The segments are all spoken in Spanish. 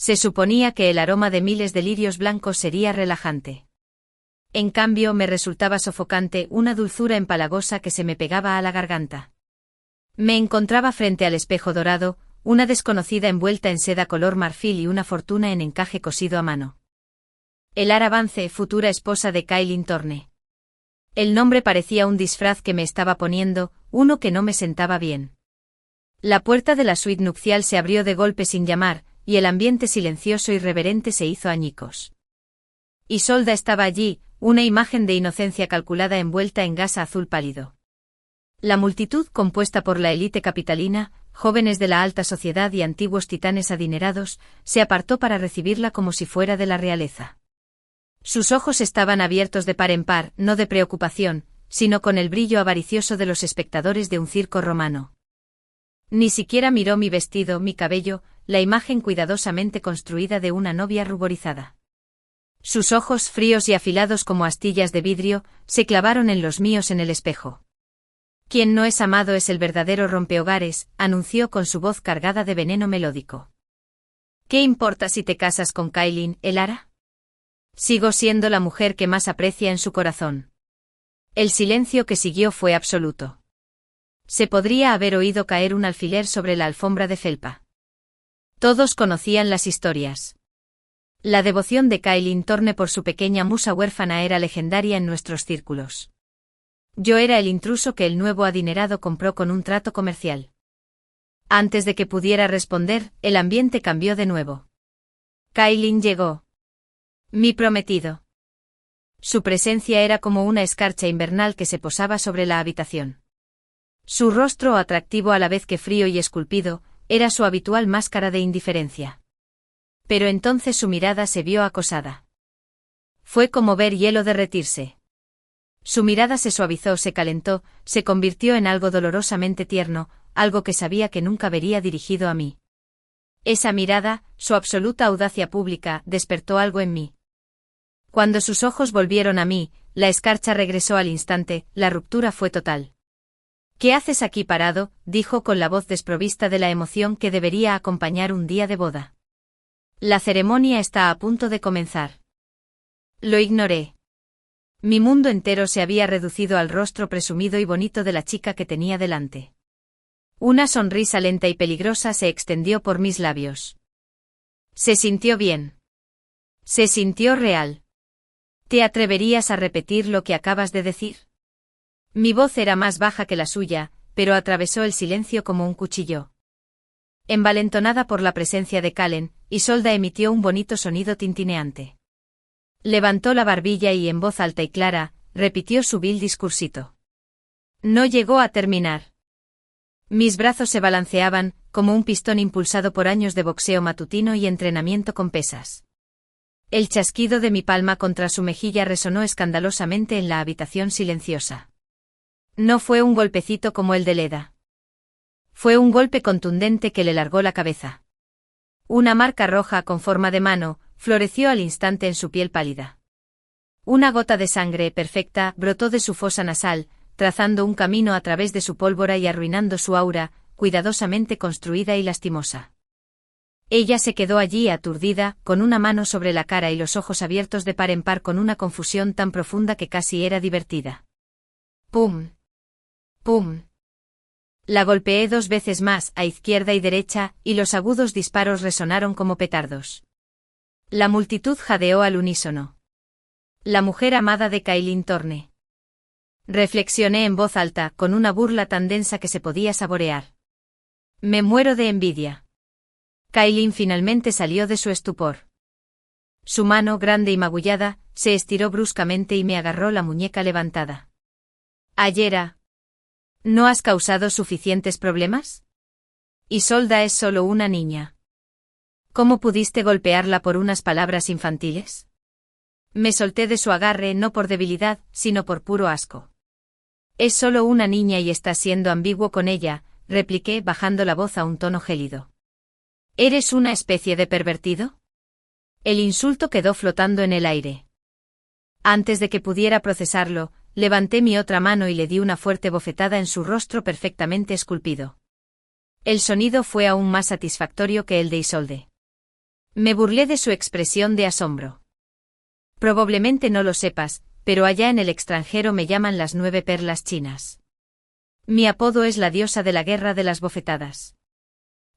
Se suponía que el aroma de miles de lirios blancos sería relajante. En cambio me resultaba sofocante una dulzura empalagosa que se me pegaba a la garganta. Me encontraba frente al espejo dorado, una desconocida envuelta en seda color marfil y una fortuna en encaje cosido a mano. Elara Vance, futura esposa de Kailin Thorne. El nombre parecía un disfraz que me estaba poniendo, uno que no me sentaba bien. La puerta de la suite nupcial se abrió de golpe sin llamar, y el ambiente silencioso y reverente se hizo añicos. Isolda estaba allí, una imagen de inocencia calculada envuelta en gasa azul pálido. La multitud, compuesta por la élite capitalina, jóvenes de la alta sociedad y antiguos titanes adinerados, se apartó para recibirla como si fuera de la realeza. Sus ojos estaban abiertos de par en par, no de preocupación, sino con el brillo avaricioso de los espectadores de un circo romano. Ni siquiera miró mi vestido, mi cabello, la imagen cuidadosamente construida de una novia ruborizada. Sus ojos, fríos y afilados como astillas de vidrio, se clavaron en los míos en el espejo. Quien no es amado es el verdadero rompehogares, anunció con su voz cargada de veneno melódico. ¿Qué importa si te casas con Kailin, Elara? Sigo siendo la mujer que más aprecia en su corazón. El silencio que siguió fue absoluto. Se podría haber oído caer un alfiler sobre la alfombra de felpa. Todos conocían las historias. La devoción de Kailin Thorne por su pequeña musa huérfana era legendaria en nuestros círculos. Yo era el intruso que el nuevo adinerado compró con un trato comercial. Antes de que pudiera responder, el ambiente cambió de nuevo. Kailin llegó. Mi prometido. Su presencia era como una escarcha invernal que se posaba sobre la habitación. Su rostro, atractivo a la vez que frío y esculpido, era su habitual máscara de indiferencia. Pero entonces su mirada se vio acosada. Fue como ver hielo derretirse. Su mirada se suavizó, se calentó, se convirtió en algo dolorosamente tierno, algo que sabía que nunca vería dirigido a mí. Esa mirada, su absoluta audacia pública, despertó algo en mí. Cuando sus ojos volvieron a mí, la escarcha regresó al instante, la ruptura fue total. ¿Qué haces aquí parado?, dijo con la voz desprovista de la emoción que debería acompañar un día de boda. La ceremonia está a punto de comenzar. Lo ignoré. Mi mundo entero se había reducido al rostro presumido y bonito de la chica que tenía delante. Una sonrisa lenta y peligrosa se extendió por mis labios. Se sintió bien. Se sintió real. ¿Te atreverías a repetir lo que acabas de decir? Mi voz era más baja que la suya, pero atravesó el silencio como un cuchillo. Envalentonada por la presencia de Kallen, Isolda emitió un bonito sonido tintineante. Levantó la barbilla y en voz alta y clara, repitió su vil discursito. No llegó a terminar. Mis brazos se balanceaban, como un pistón impulsado por años de boxeo matutino y entrenamiento con pesas. El chasquido de mi palma contra su mejilla resonó escandalosamente en la habitación silenciosa. No fue un golpecito como el de Leda. Fue un golpe contundente que le largó la cabeza. Una marca roja con forma de mano floreció al instante en su piel pálida. Una gota de sangre perfecta brotó de su fosa nasal, trazando un camino a través de su pólvora y arruinando su aura, cuidadosamente construida y lastimosa. Ella se quedó allí aturdida, con una mano sobre la cara y los ojos abiertos de par en par con una confusión tan profunda que casi era divertida. ¡Pum! ¡Pum! La golpeé 2 veces más, a izquierda y derecha, y los agudos disparos resonaron como petardos. La multitud jadeó al unísono. La mujer amada de Kailin Thorne. Reflexioné en voz alta, con una burla tan densa que se podía saborear. Me muero de envidia. Kailin finalmente salió de su estupor. Su mano, grande y magullada, se estiró bruscamente y me agarró la muñeca levantada. Ayera. ¿No has causado suficientes problemas? Isolda es solo una niña. ¿Cómo pudiste golpearla por unas palabras infantiles? Me solté de su agarre no por debilidad, sino por puro asco. Es solo una niña y estás siendo ambiguo con ella, repliqué bajando la voz a un tono gélido. ¿Eres una especie de pervertido? El insulto quedó flotando en el aire. Antes de que pudiera procesarlo, levanté mi otra mano y le di una fuerte bofetada en su rostro perfectamente esculpido. El sonido fue aún más satisfactorio que el de Isolde. Me burlé de su expresión de asombro. Probablemente no lo sepas, pero allá en el extranjero me llaman las 9 perlas chinas. Mi apodo es la diosa de la guerra de las bofetadas.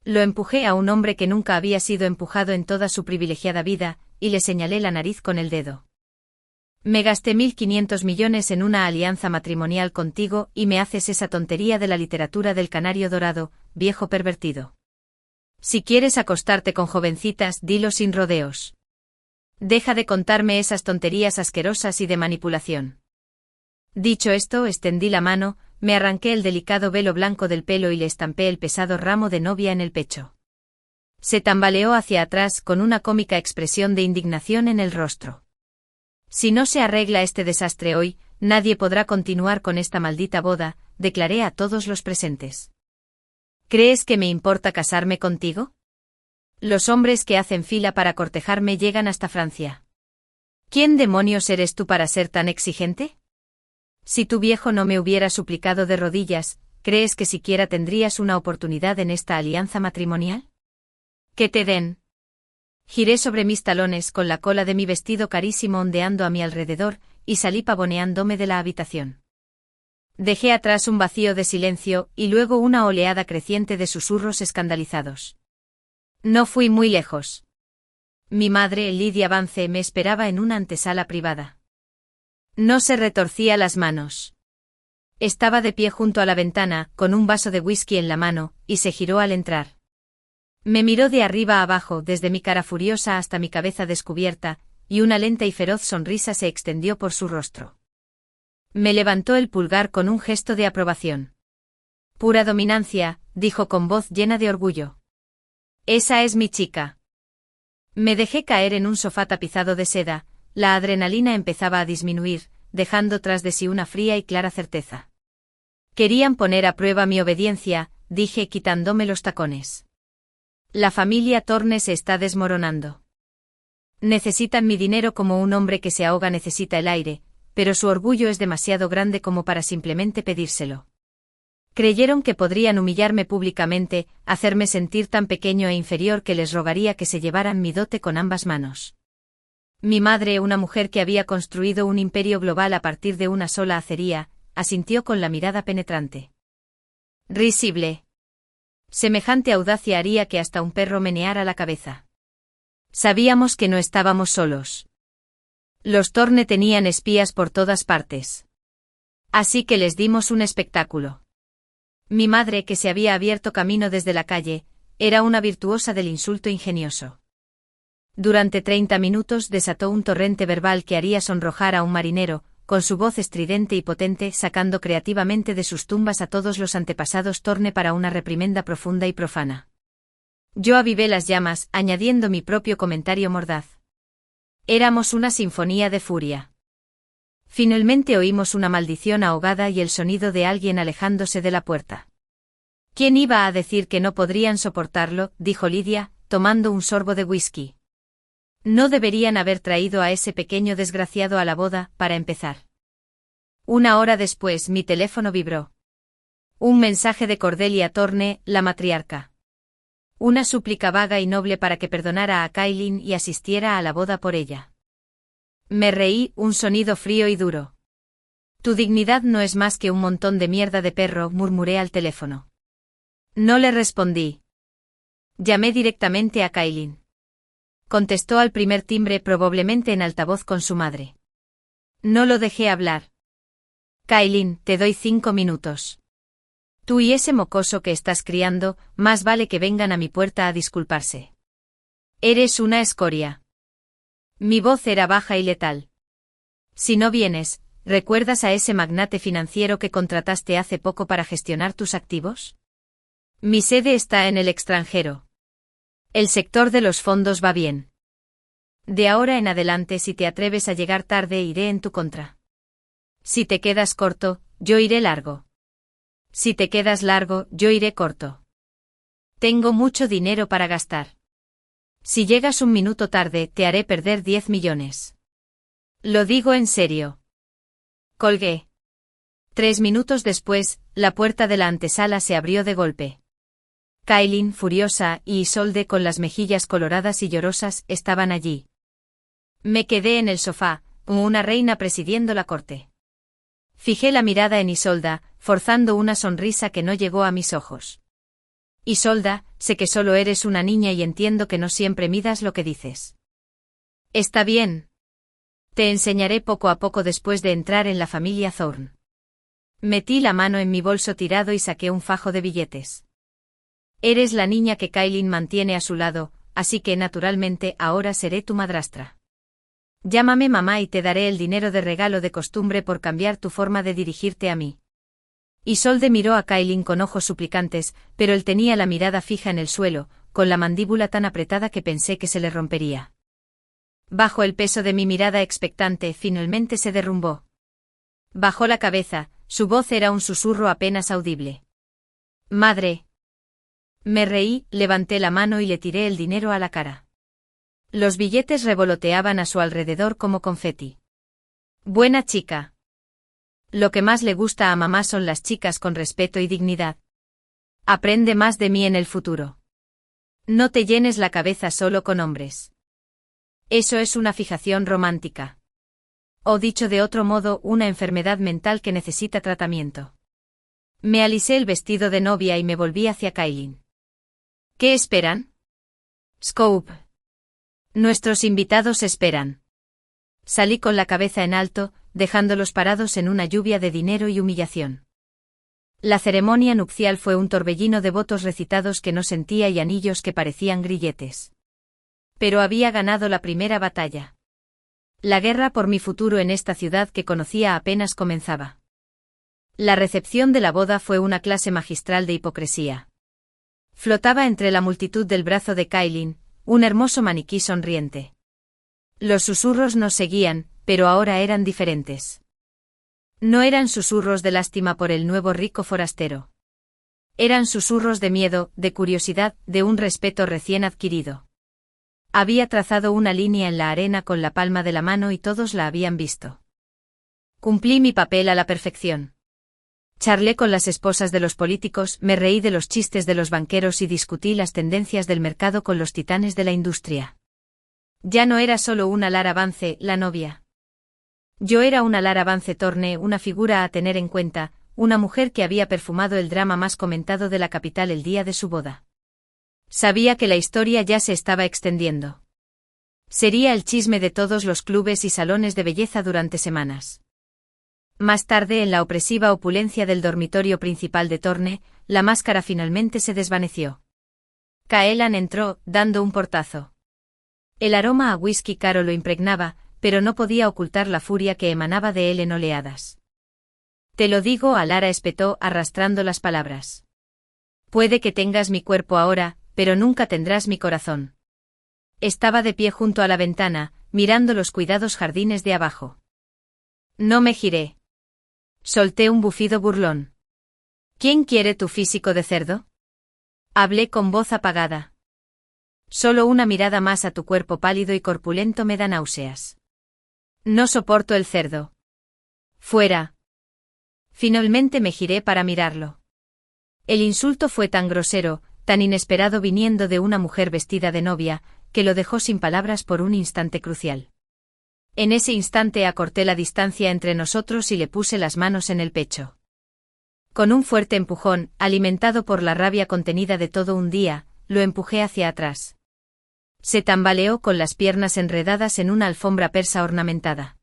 Lo empujé a un hombre que nunca había sido empujado en toda su privilegiada vida, y le señalé la nariz con el dedo. Me gasté 1.500 millones en una alianza matrimonial contigo y me haces esa tontería de la literatura del canario dorado, viejo pervertido. Si quieres acostarte con jovencitas, dilo sin rodeos. Deja de contarme esas tonterías asquerosas y de manipulación. Dicho esto, extendí la mano, me arranqué el delicado velo blanco del pelo y le estampé el pesado ramo de novia en el pecho. Se tambaleó hacia atrás con una cómica expresión de indignación en el rostro. Si no se arregla este desastre hoy, nadie podrá continuar con esta maldita boda, declaré a todos los presentes. ¿Crees que me importa casarme contigo? Los hombres que hacen fila para cortejarme llegan hasta Francia. ¿Quién demonios eres tú para ser tan exigente? Si tu viejo no me hubiera suplicado de rodillas, ¿crees que siquiera tendrías una oportunidad en esta alianza matrimonial? Que te den. Giré sobre mis talones con la cola de mi vestido carísimo ondeando a mi alrededor, y salí pavoneándome de la habitación. Dejé atrás un vacío de silencio y luego una oleada creciente de susurros escandalizados. No fui muy lejos. Mi madre, Lidia Vance, me esperaba en una antesala privada. No se retorcía las manos. Estaba de pie junto a la ventana, con un vaso de whisky en la mano, y se giró al entrar. Me miró de arriba a abajo, desde mi cara furiosa hasta mi cabeza descubierta, y una lenta y feroz sonrisa se extendió por su rostro. Me levantó el pulgar con un gesto de aprobación. Pura dominancia, dijo con voz llena de orgullo. Esa es mi chica. Me dejé caer en un sofá tapizado de seda, la adrenalina empezaba a disminuir, dejando tras de sí una fría y clara certeza. Querían poner a prueba mi obediencia, dije quitándome los tacones. La familia Thorne se está desmoronando. Necesitan mi dinero como un hombre que se ahoga necesita el aire, pero su orgullo es demasiado grande como para simplemente pedírselo. Creyeron que podrían humillarme públicamente, hacerme sentir tan pequeño e inferior que les rogaría que se llevaran mi dote con ambas manos. Mi madre, una mujer que había construido un imperio global a partir de una sola acería, asintió con la mirada penetrante. Risible. Semejante audacia haría que hasta un perro meneara la cabeza. Sabíamos que no estábamos solos. Los Thorne tenían espías por todas partes. Así que les dimos un espectáculo. Mi madre, que se había abierto camino desde la calle, era una virtuosa del insulto ingenioso. Durante 30 minutos desató un torrente verbal que haría sonrojar a un marinero, con su voz estridente y potente, sacando creativamente de sus tumbas a todos los antepasados Thorne para una reprimenda profunda y profana. Yo avivé las llamas, añadiendo mi propio comentario mordaz. Éramos una sinfonía de furia. Finalmente oímos una maldición ahogada y el sonido de alguien alejándose de la puerta. ¿Quién iba a decir que no podrían soportarlo?, dijo Lidia, tomando un sorbo de whisky. No deberían haber traído a ese pequeño desgraciado a la boda, para empezar. 1 hora después mi teléfono vibró. Un mensaje de Cordelia Thorne, la matriarca. Una súplica vaga y noble para que perdonara a Kailin y asistiera a la boda por ella. Me reí, un sonido frío y duro. Tu dignidad no es más que un montón de mierda de perro, murmuré al teléfono. No le respondí. Llamé directamente a Kailin. Contestó al primer timbre, probablemente en altavoz con su madre. No lo dejé hablar. Kailin, te doy 5 minutos. Tú y ese mocoso que estás criando, más vale que vengan a mi puerta a disculparse. Eres una escoria. Mi voz era baja y letal. Si no vienes, ¿recuerdas a ese magnate financiero que contrataste hace poco para gestionar tus activos? Mi sede está en el extranjero. El sector de los fondos va bien. De ahora en adelante, si te atreves a llegar tarde, iré en tu contra. Si te quedas corto, yo iré largo. Si te quedas largo, yo iré corto. Tengo mucho dinero para gastar. Si llegas 1 minuto tarde, te haré perder 10 millones. Lo digo en serio. Colgué. 3 minutos después, la puerta de la antesala se abrió de golpe. Kailin, furiosa, y Isolde con las mejillas coloradas y llorosas, estaban allí. Me quedé en el sofá, como una reina presidiendo la corte. Fijé la mirada en Isolda, forzando una sonrisa que no llegó a mis ojos. Isolda, sé que solo eres una niña y entiendo que no siempre midas lo que dices. Está bien. Te enseñaré poco a poco después de entrar en la familia Thorne. Metí la mano en mi bolso tirado y saqué un fajo de billetes. Eres la niña que Kailin mantiene a su lado, así que naturalmente ahora seré tu madrastra. Llámame mamá y te daré el dinero de regalo de costumbre por cambiar tu forma de dirigirte a mí. Isolde miró a Kailin con ojos suplicantes, pero él tenía la mirada fija en el suelo, con la mandíbula tan apretada que pensé que se le rompería. Bajo el peso de mi mirada expectante, finalmente se derrumbó. Bajó la cabeza, su voz era un susurro apenas audible. Madre. Me reí, levanté la mano y le tiré el dinero a la cara. Los billetes revoloteaban a su alrededor como confeti. Buena chica. Lo que más le gusta a mamá son las chicas con respeto y dignidad. Aprende más de mí en el futuro. No te llenes la cabeza solo con hombres. Eso es una fijación romántica. O dicho de otro modo, una enfermedad mental que necesita tratamiento. Me alisé el vestido de novia y me volví hacia Kailin. ¿Qué esperan? Scope. Nuestros invitados esperan. Salí con la cabeza en alto, dejándolos parados en una lluvia de dinero y humillación. La ceremonia nupcial fue un torbellino de votos recitados que no sentía y anillos que parecían grilletes. Pero había ganado la primera batalla. La guerra por mi futuro en esta ciudad que conocía apenas comenzaba. La recepción de la boda fue una clase magistral de hipocresía. Flotaba entre la multitud del brazo de Kailin, un hermoso maniquí sonriente. Los susurros nos seguían, pero ahora eran diferentes. No eran susurros de lástima por el nuevo rico forastero. Eran susurros de miedo, de curiosidad, de un respeto recién adquirido. Había trazado una línea en la arena con la palma de la mano y todos la habían visto. Cumplí mi papel a la perfección. Charlé con las esposas de los políticos, me reí de los chistes de los banqueros y discutí las tendencias del mercado con los titanes de la industria. Ya no era solo una Lara Vance, la novia. Yo era una Lara Vance Thorne, una figura a tener en cuenta, una mujer que había perfumado el drama más comentado de la capital el día de su boda. Sabía que la historia ya se estaba extendiendo. Sería el chisme de todos los clubes y salones de belleza durante semanas. Más tarde, en la opresiva opulencia del dormitorio principal de Thorne, la máscara finalmente se desvaneció. Kaelan entró, dando un portazo. El aroma a whisky caro lo impregnaba, pero no podía ocultar la furia que emanaba de él en oleadas. Te lo digo, Alara espetó, arrastrando las palabras. Puede que tengas mi cuerpo ahora, pero nunca tendrás mi corazón. Estaba de pie junto a la ventana, mirando los cuidados jardines de abajo. No me giré. Solté un bufido burlón. ¿Quién quiere tu físico de cerdo? Hablé con voz apagada. Solo una mirada más a tu cuerpo pálido y corpulento me da náuseas. No soporto el cerdo. Fuera. Finalmente me giré para mirarlo. El insulto fue tan grosero, tan inesperado viniendo de una mujer vestida de novia, que lo dejó sin palabras por un instante crucial. En ese instante acorté la distancia entre nosotros y le puse las manos en el pecho. Con un fuerte empujón, alimentado por la rabia contenida de todo un día, lo empujé hacia atrás. Se tambaleó con las piernas enredadas en una alfombra persa ornamentada.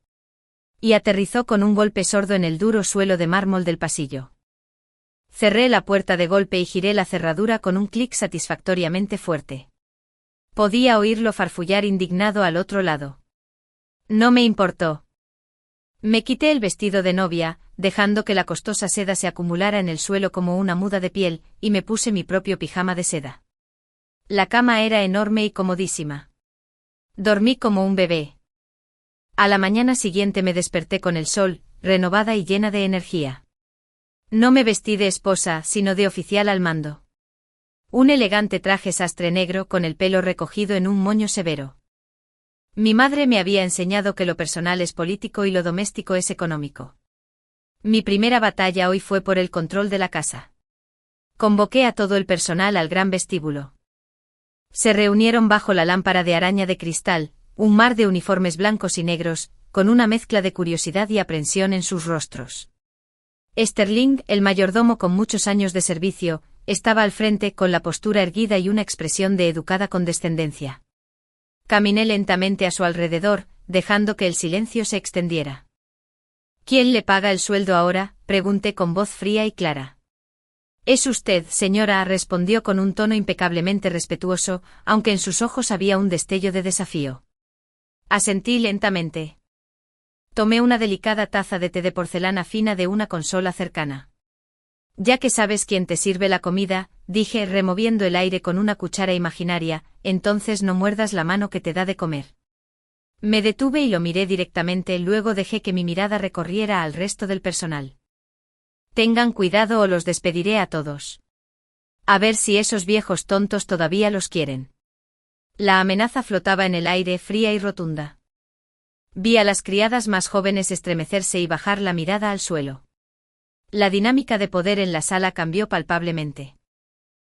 Y aterrizó con un golpe sordo en el duro suelo de mármol del pasillo. Cerré la puerta de golpe y giré la cerradura con un clic satisfactoriamente fuerte. Podía oírlo farfullar indignado al otro lado. No me importó. Me quité el vestido de novia, dejando que la costosa seda se acumulara en el suelo como una muda de piel, y me puse mi propio pijama de seda. La cama era enorme y comodísima. Dormí como un bebé. A la mañana siguiente me desperté con el sol, renovada y llena de energía. No me vestí de esposa, sino de oficial al mando. Un elegante traje sastre negro con el pelo recogido en un moño severo. Mi madre me había enseñado que lo personal es político y lo doméstico es económico. Mi primera batalla hoy fue por el control de la casa. Convoqué a todo el personal al gran vestíbulo. Se reunieron bajo la lámpara de araña de cristal, un mar de uniformes blancos y negros, con una mezcla de curiosidad y aprensión en sus rostros. Sterling, el mayordomo con muchos años de servicio, estaba al frente con la postura erguida y una expresión de educada condescendencia. Caminé lentamente a su alrededor, dejando que el silencio se extendiera. ¿Quién le paga el sueldo ahora?, pregunté con voz fría y clara. Es usted, señora, respondió con un tono impecablemente respetuoso, aunque en sus ojos había un destello de desafío. Asentí lentamente. Tomé una delicada taza de té de porcelana fina de una consola cercana. Ya que sabes quién te sirve la comida, dije removiendo el aire con una cuchara imaginaria, entonces no muerdas la mano que te da de comer. Me detuve y lo miré directamente, luego dejé que mi mirada recorriera al resto del personal. Tengan cuidado o los despediré a todos. A ver si esos viejos tontos todavía los quieren. La amenaza flotaba en el aire, fría y rotunda. Vi a las criadas más jóvenes estremecerse y bajar la mirada al suelo. La dinámica de poder en la sala cambió palpablemente.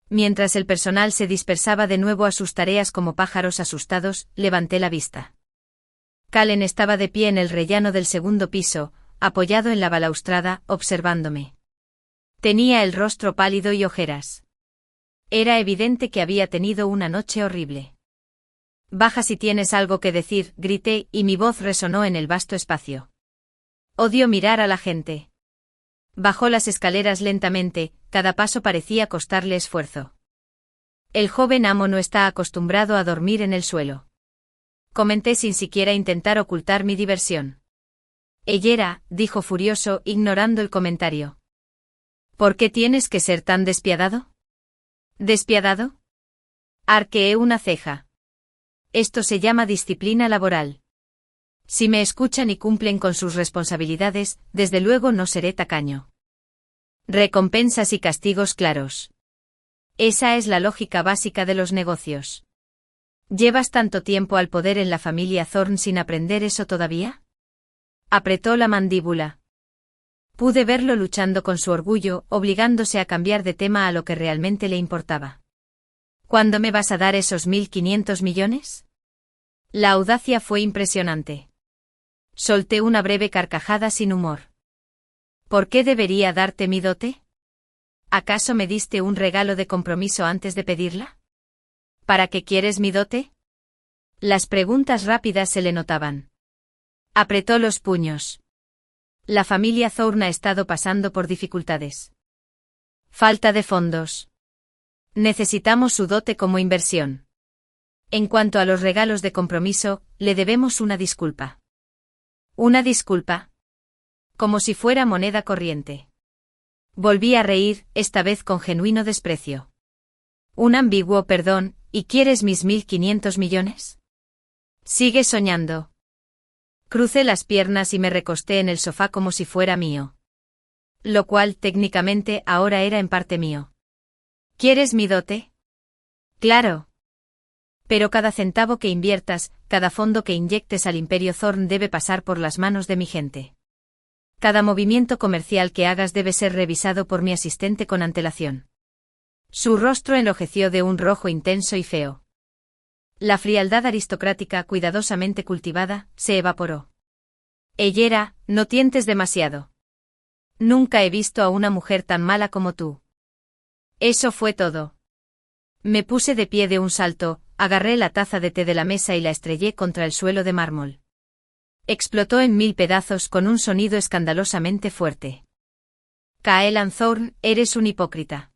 Mientras el personal se dispersaba de nuevo a sus tareas como pájaros asustados, levanté la vista. Callen estaba de pie en el rellano del segundo piso, apoyado en la balaustrada, observándome. Tenía el rostro pálido y ojeras. Era evidente que había tenido una noche horrible. Baja si tienes algo que decir, grité, y mi voz resonó en el vasto espacio. Odio mirar a la gente. Bajó las escaleras lentamente, cada paso parecía costarle esfuerzo. El joven amo no está acostumbrado a dormir en el suelo. Comenté sin siquiera intentar ocultar mi diversión. Ellera, dijo furioso, ignorando el comentario. ¿Por qué tienes que ser tan despiadado? ¿Despiadado? Arqueé una ceja. Esto se llama disciplina laboral. Si me escuchan y cumplen con sus responsabilidades, desde luego no seré tacaño. Recompensas y castigos claros. Esa es la lógica básica de los negocios. ¿Llevas tanto tiempo al poder en la familia Thorne sin aprender eso todavía? Apretó la mandíbula. Pude verlo luchando con su orgullo, obligándose a cambiar de tema a lo que realmente le importaba. ¿Cuándo me vas a dar esos 1.500 millones? La audacia fue impresionante. Solté una breve carcajada sin humor. ¿Por qué debería darte mi dote? ¿Acaso me diste un regalo de compromiso antes de pedirla? ¿Para qué quieres mi dote? Las preguntas rápidas se le notaban. Apretó los puños. La familia Thorne ha estado pasando por dificultades. Falta de fondos. Necesitamos su dote como inversión. En cuanto a los regalos de compromiso, le debemos una disculpa. ¿Una disculpa? Como si fuera moneda corriente. Volví a reír, esta vez con genuino desprecio. Un ambiguo perdón, ¿y quieres mis 1.500 millones? Sigue soñando. Crucé las piernas y me recosté en el sofá como si fuera mío. Lo cual, técnicamente, ahora era en parte mío. ¿Quieres mi dote? Claro. Pero cada centavo que inviertas, cada fondo que inyectes al Imperio Thorne debe pasar por las manos de mi gente. Cada movimiento comercial que hagas debe ser revisado por mi asistente con antelación. Su rostro enrojeció de un rojo intenso y feo. La frialdad aristocrática cuidadosamente cultivada se evaporó. Ellera, no tientes demasiado. Nunca he visto a una mujer tan mala como tú. Eso fue todo. Me puse de pie de un salto, agarré la taza de té de la mesa y la estrellé contra el suelo de mármol. Explotó en 1000 pedazos con un sonido escandalosamente fuerte. Caelan Thorne, eres un hipócrita.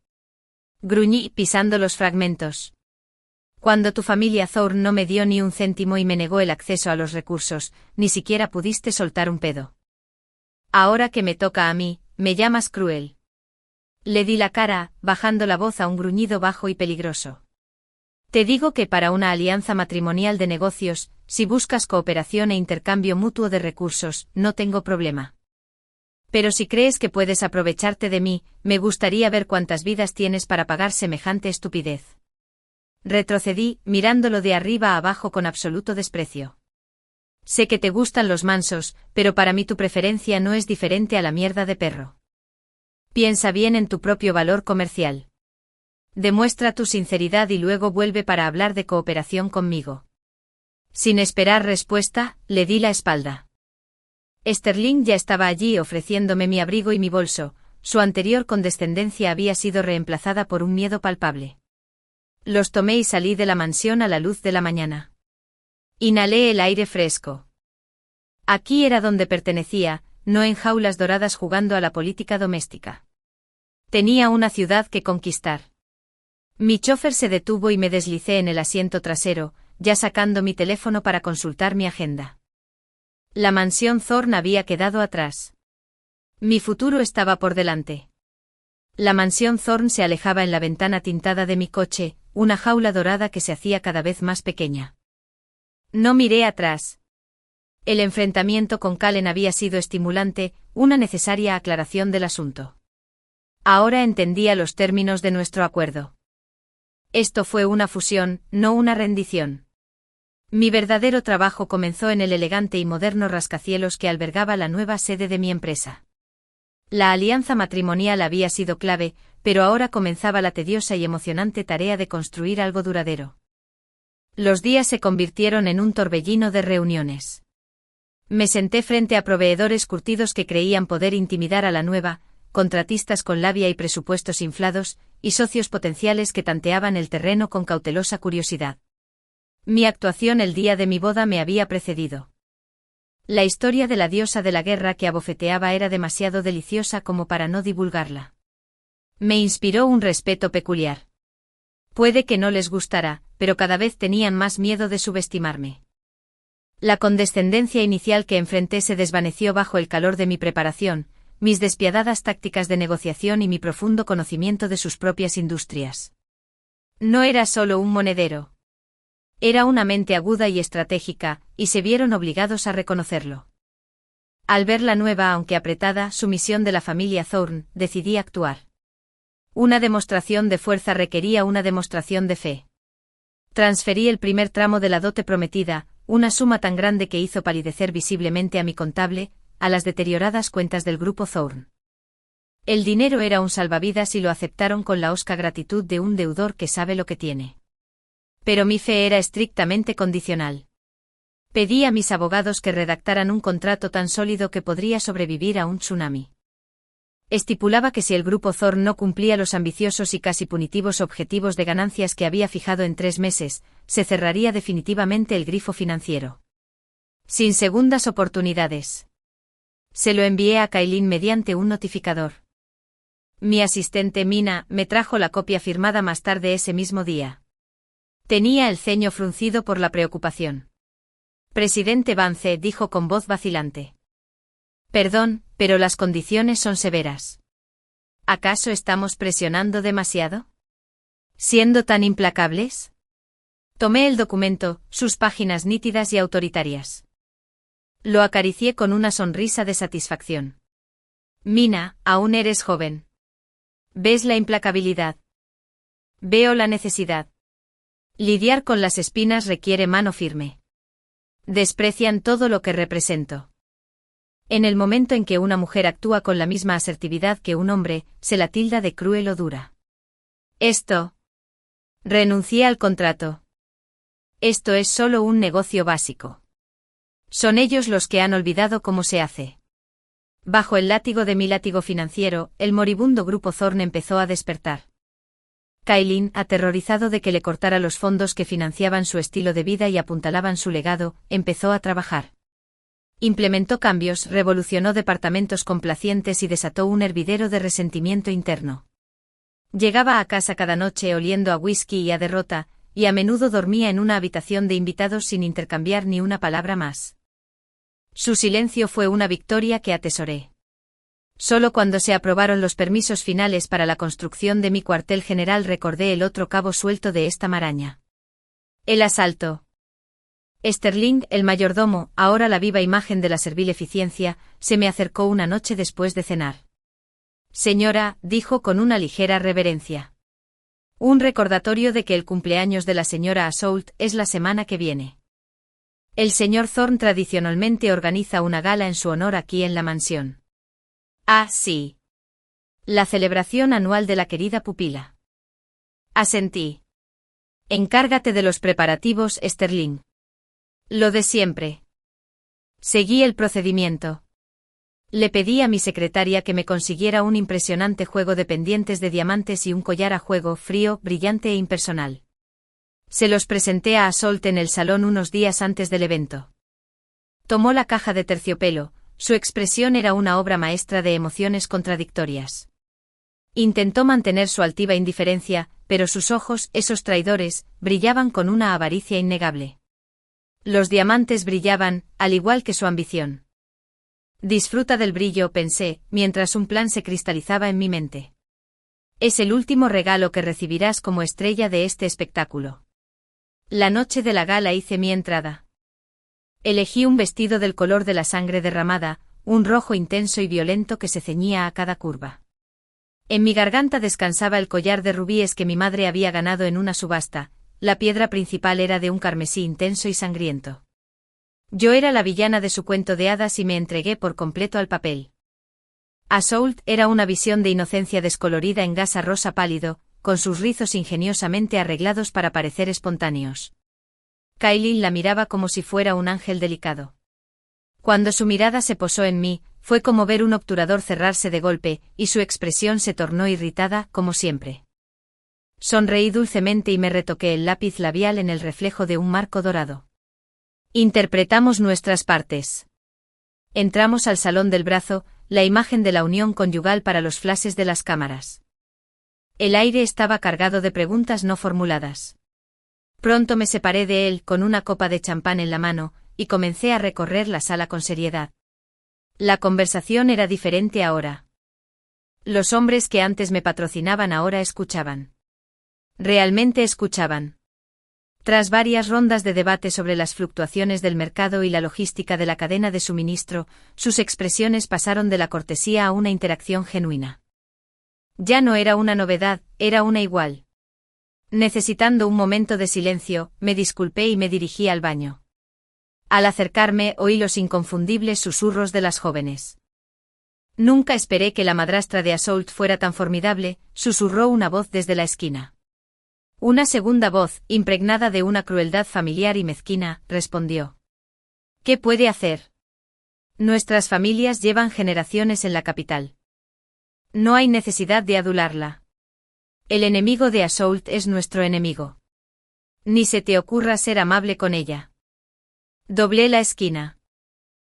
Gruñí pisando los fragmentos. Cuando tu familia Thorne no me dio ni un céntimo y me negó el acceso a los recursos, ni siquiera pudiste soltar un pedo. Ahora que me toca a mí, me llamas cruel. Le di la cara, bajando la voz a un gruñido bajo y peligroso. Te digo que para una alianza matrimonial de negocios, si buscas cooperación e intercambio mutuo de recursos, no tengo problema. Pero si crees que puedes aprovecharte de mí, me gustaría ver cuántas vidas tienes para pagar semejante estupidez. Retrocedí, mirándolo de arriba a abajo con absoluto desprecio. Sé que te gustan los mansos, pero para mí tu preferencia no es diferente a la mierda de perro. Piensa bien en tu propio valor comercial. Demuestra tu sinceridad y luego vuelve para hablar de cooperación conmigo. Sin esperar respuesta, le di la espalda. Sterling ya estaba allí ofreciéndome mi abrigo y mi bolso, su anterior condescendencia había sido reemplazada por un miedo palpable. Los tomé y salí de la mansión a la luz de la mañana. Inhalé el aire fresco. Aquí era donde pertenecía, no en jaulas doradas jugando a la política doméstica. Tenía una ciudad que conquistar. Mi chofer se detuvo y me deslicé en el asiento trasero, ya sacando mi teléfono para consultar mi agenda. La mansión Thorne había quedado atrás. Mi futuro estaba por delante. La mansión Thorne se alejaba en la ventana tintada de mi coche, una jaula dorada que se hacía cada vez más pequeña. No miré atrás. El enfrentamiento con Cullen había sido estimulante, una necesaria aclaración del asunto. Ahora entendía los términos de nuestro acuerdo. Esto fue una fusión, no una rendición. Mi verdadero trabajo comenzó en el elegante y moderno rascacielos que albergaba la nueva sede de mi empresa. La alianza matrimonial había sido clave, pero ahora comenzaba la tediosa y emocionante tarea de construir algo duradero. Los días se convirtieron en un torbellino de reuniones. Me senté frente a proveedores curtidos que creían poder intimidar a la nueva, contratistas con labia y presupuestos inflados, y socios potenciales que tanteaban el terreno con cautelosa curiosidad. Mi actuación el día de mi boda me había precedido. La historia de la diosa de la guerra que abofeteaba era demasiado deliciosa como para no divulgarla. Me inspiró un respeto peculiar. Puede que no les gustara, pero cada vez tenían más miedo de subestimarme. La condescendencia inicial que enfrenté se desvaneció bajo el calor de mi preparación, mis despiadadas tácticas de negociación y mi profundo conocimiento de sus propias industrias. No era solo un monedero. Era una mente aguda y estratégica, y se vieron obligados a reconocerlo. Al ver la nueva aunque apretada sumisión de la familia Thorne, decidí actuar. Una demostración de fuerza requería una demostración de fe. Transferí el primer tramo de la dote prometida, una suma tan grande que hizo palidecer visiblemente a mi contable, a las deterioradas cuentas del grupo Thorne. El dinero era un salvavidas y lo aceptaron con la hosca gratitud de un deudor que sabe lo que tiene. Pero mi fe era estrictamente condicional. Pedí a mis abogados que redactaran un contrato tan sólido que podría sobrevivir a un tsunami. Estipulaba que si el grupo Thorne no cumplía los ambiciosos y casi punitivos objetivos de ganancias que había fijado en 3 meses, se cerraría definitivamente el grifo financiero. Sin segundas oportunidades. Se lo envié a Kailin mediante un notificador. Mi asistente Mina me trajo la copia firmada más tarde ese mismo día. Tenía el ceño fruncido por la preocupación. Presidente Vance dijo con voz vacilante. Perdón, pero las condiciones son severas. ¿Acaso estamos presionando demasiado? ¿Siendo tan implacables? Tomé el documento, sus páginas nítidas y autoritarias. Lo acaricié con una sonrisa de satisfacción. Mina, aún eres joven. ¿Ves la implacabilidad? Veo la necesidad. Lidiar con las espinas requiere mano firme. Desprecian todo lo que represento. En el momento en que una mujer actúa con la misma asertividad que un hombre, se la tilda de cruel o dura. Renuncié al contrato. Esto es solo un negocio básico. Son ellos los que han olvidado cómo se hace. Bajo el látigo de mi látigo financiero, el moribundo grupo Thorne empezó a despertar. Kailin, aterrorizado de que le cortara los fondos que financiaban su estilo de vida y apuntalaban su legado, empezó a trabajar. Implementó cambios, revolucionó departamentos complacientes y desató un hervidero de resentimiento interno. Llegaba a casa cada noche oliendo a whisky y a derrota, y a menudo dormía en una habitación de invitados sin intercambiar ni una palabra más. Su silencio fue una victoria que atesoré. Solo cuando se aprobaron los permisos finales para la construcción de mi cuartel general recordé el otro cabo suelto de esta maraña. El asalto. Sterling, el mayordomo, ahora la viva imagen de la servil eficiencia, se me acercó una noche después de cenar. Señora, dijo con una ligera reverencia. Un recordatorio de que el cumpleaños de la señora Assault es la semana que viene. El señor Thorne tradicionalmente organiza una gala en su honor aquí en la mansión. Ah, sí. La celebración anual de la querida pupila. Asentí. Encárgate de los preparativos, Sterling. Lo de siempre. Seguí el procedimiento. Le pedí a mi secretaria que me consiguiera un impresionante juego de pendientes de diamantes y un collar a juego frío, brillante e impersonal. Se los presenté a Assault en el salón unos días antes del evento. Tomó la caja de terciopelo, su expresión era una obra maestra de emociones contradictorias. Intentó mantener su altiva indiferencia, pero sus ojos, esos traidores, brillaban con una avaricia innegable. Los diamantes brillaban, al igual que su ambición. Disfruta del brillo, pensé, mientras un plan se cristalizaba en mi mente. Es el último regalo que recibirás como estrella de este espectáculo. La noche de la gala hice mi entrada. Elegí un vestido del color de la sangre derramada, un rojo intenso y violento que se ceñía a cada curva. En mi garganta descansaba el collar de rubíes que mi madre había ganado en una subasta, la piedra principal era de un carmesí intenso y sangriento. Yo era la villana de su cuento de hadas y me entregué por completo al papel. Assault era una visión de inocencia descolorida en gasa rosa pálido, con sus rizos ingeniosamente arreglados para parecer espontáneos. Kailin la miraba como si fuera un ángel delicado. Cuando su mirada se posó en mí, fue como ver un obturador cerrarse de golpe, y su expresión se tornó irritada, como siempre. Sonreí dulcemente y me retoqué el lápiz labial en el reflejo de un marco dorado. Interpretamos nuestras partes. Entramos al salón del brazo, la imagen de la unión conyugal para los flashes de las cámaras. El aire estaba cargado de preguntas no formuladas. Pronto me separé de él con una copa de champán en la mano, y comencé a recorrer la sala con seriedad. La conversación era diferente ahora. Los hombres que antes me patrocinaban ahora escuchaban. Realmente escuchaban. Tras varias rondas de debate sobre las fluctuaciones del mercado y la logística de la cadena de suministro, sus expresiones pasaron de la cortesía a una interacción genuina. Ya no era una novedad, era una igual. Necesitando un momento de silencio, me disculpé y me dirigí al baño. Al acercarme, oí los inconfundibles susurros de las jóvenes. Nunca esperé que la madrastra de Assault fuera tan formidable, susurró una voz desde la esquina. Una segunda voz, impregnada de una crueldad familiar y mezquina, respondió. ¿Qué puede hacer? Nuestras familias llevan generaciones en la capital. No hay necesidad de adularla. El enemigo de Assault es nuestro enemigo. Ni se te ocurra ser amable con ella. Doblé la esquina.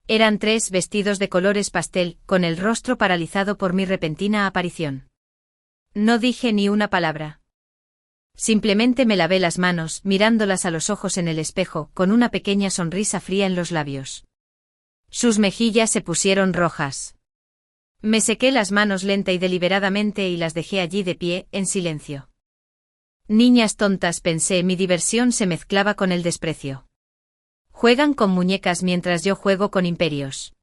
Eran 3 vestidos de colores pastel, con el rostro paralizado por mi repentina aparición. No dije ni una palabra. Simplemente me lavé las manos, mirándolas a los ojos en el espejo, con una pequeña sonrisa fría en los labios. Sus mejillas se pusieron rojas. Me sequé las manos lenta y deliberadamente y las dejé allí de pie, en silencio. Niñas tontas, pensé, mi diversión se mezclaba con el desprecio. Juegan con muñecas mientras yo juego con imperios.